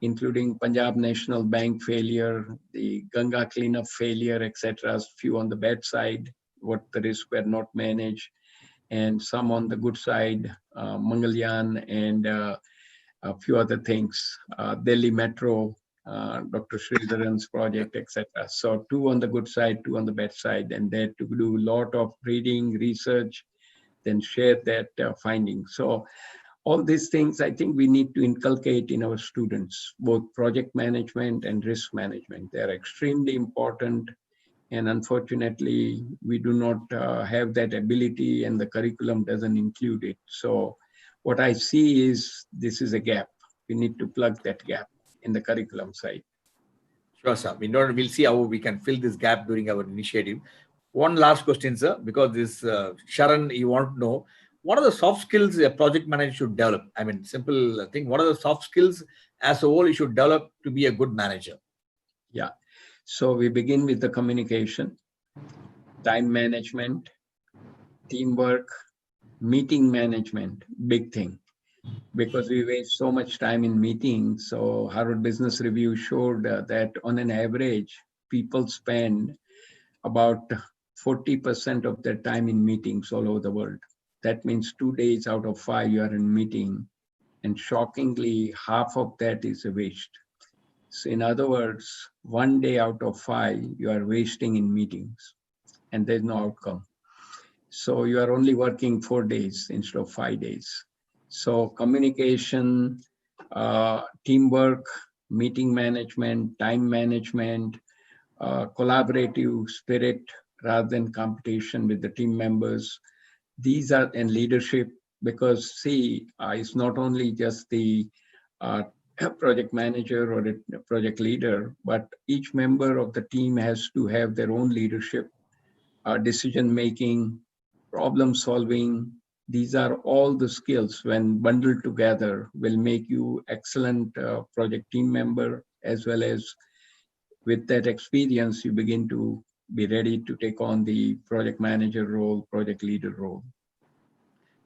including Punjab National Bank failure, the Ganga cleanup failure, etc. Few on the bad side, what the risks were not managed, and some on the good side, Mangalyaan and a few other things, Delhi Metro, Dr. Sridharan's project, etc. So 2 on the good side, 2 on the bad side, and they had to do a lot of reading, research, then share that findings. So all these things, I think we need to inculcate in our students, both project management and risk management. They are extremely important, And unfortunately, we do not have that ability, and the curriculum doesn't include it. So what I see is this is a gap. We need to plug that gap in the curriculum side. Sure, sir. We'll see how we can fill this gap during our initiative. One last question, sir, because this Sharon, you want to know, what are the soft skills a project manager should develop? I mean, simple thing. What are the soft skills as a whole you should develop to be a good manager? Yeah. So we begin with the communication, time management, teamwork, meeting management, big thing. Because we waste so much time in meetings. So Harvard Business Review showed that on an average, people spend about 40% of their time in meetings all over the world. That means 2 days out of 5 you are in meeting, and shockingly half of that is a waste. So in other words, 1 day out of 5 you are wasting in meetings, and there's no outcome. So you are only working 4 days instead of 5 days. So communication, teamwork, meeting management, time management, collaborative spirit rather than competition with the team members. These are in leadership, because see, it's not only just the project manager or a project leader, but each member of the team has to have their own leadership, decision making, problem solving. These are all the skills, when bundled together, will make you excellent project team member, as well as with that experience, you begin to be ready to take on the project manager role, project leader role.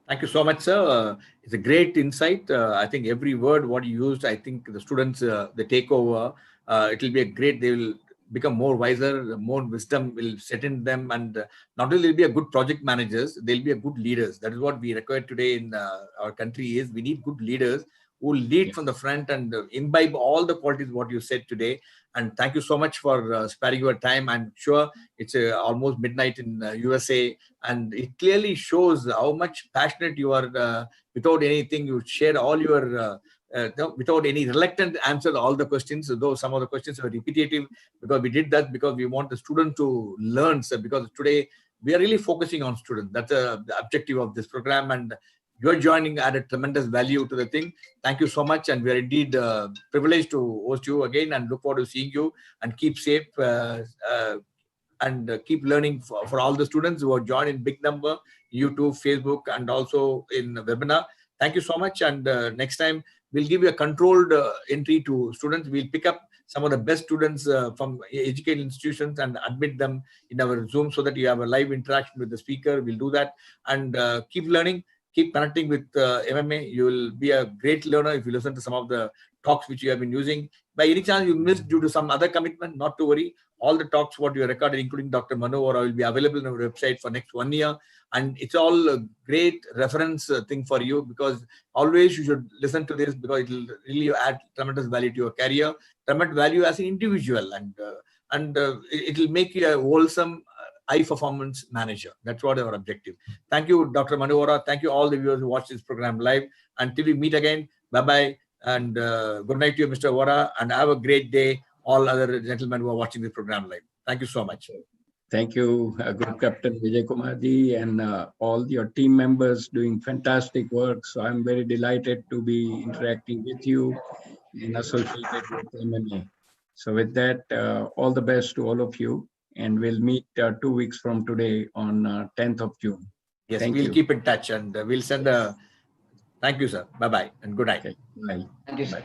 Thank you so much, sir. It's a great insight. I think every word what you used, I think the students, they take over. It will be a great, they will become more wiser, more wisdom will set in them, and not only will be a good project managers, they'll be a good leaders. That is what we require today in our country. Is we need good leaders who will lead from the front and imbibe all the qualities what you said today. And thank you so much for sparing your time. I'm sure it's almost midnight in USA, and it clearly shows how much passionate you are. Without anything, you share all your without any reluctant answer all the questions, though some of the questions were repetitive, because we did that because we want the student to learn, sir, because today we are really focusing on students. That's the objective of this program, and your joining added tremendous value to the thing. Thank you so much, and we are indeed privileged to host you again, and look forward to seeing you, and keep safe and keep learning for all the students who are joined in big number, YouTube, Facebook, and also in webinar. Thank you so much, and next time we'll give you a controlled entry to students. We'll pick up some of the best students from educational institutions and admit them in our Zoom, so that you have a live interaction with the speaker. We'll do that, and keep learning, keep connecting with MMA. You will be a great learner if you listen to some of the talks which you have been using. By any chance you missed due to some other commitment, not to worry. All the talks what you recorded, including Dr. Manu, or will be available on our website for next 1 year. And it's all a great reference thing for you, because always you should listen to this, because it will really add tremendous value to your career, tremendous value as an individual, and it will make you a wholesome high performance manager. That's what our objective. Thank you, Dr. Manu Vora. Thank you all the viewers who watch this program live. Until we meet again, bye-bye, and good night to you, Mr. Vora, and have a great day, all other gentlemen who are watching this program live. Thank you so much. Thank you, Group Captain Vijay Kumarji, and all your team members doing fantastic work. So I'm very delighted to be interacting with you and associated with MMA. So with that, all the best to all of you, and we'll meet 2 weeks from today on 10th of June. Yes, Thank we'll you. keep in touch, and we'll send a thank you, sir. Bye-bye, and good night. Okay. Bye. Thank you, sir.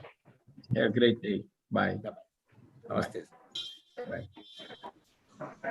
Have a great day. Bye. Namaste. Bye.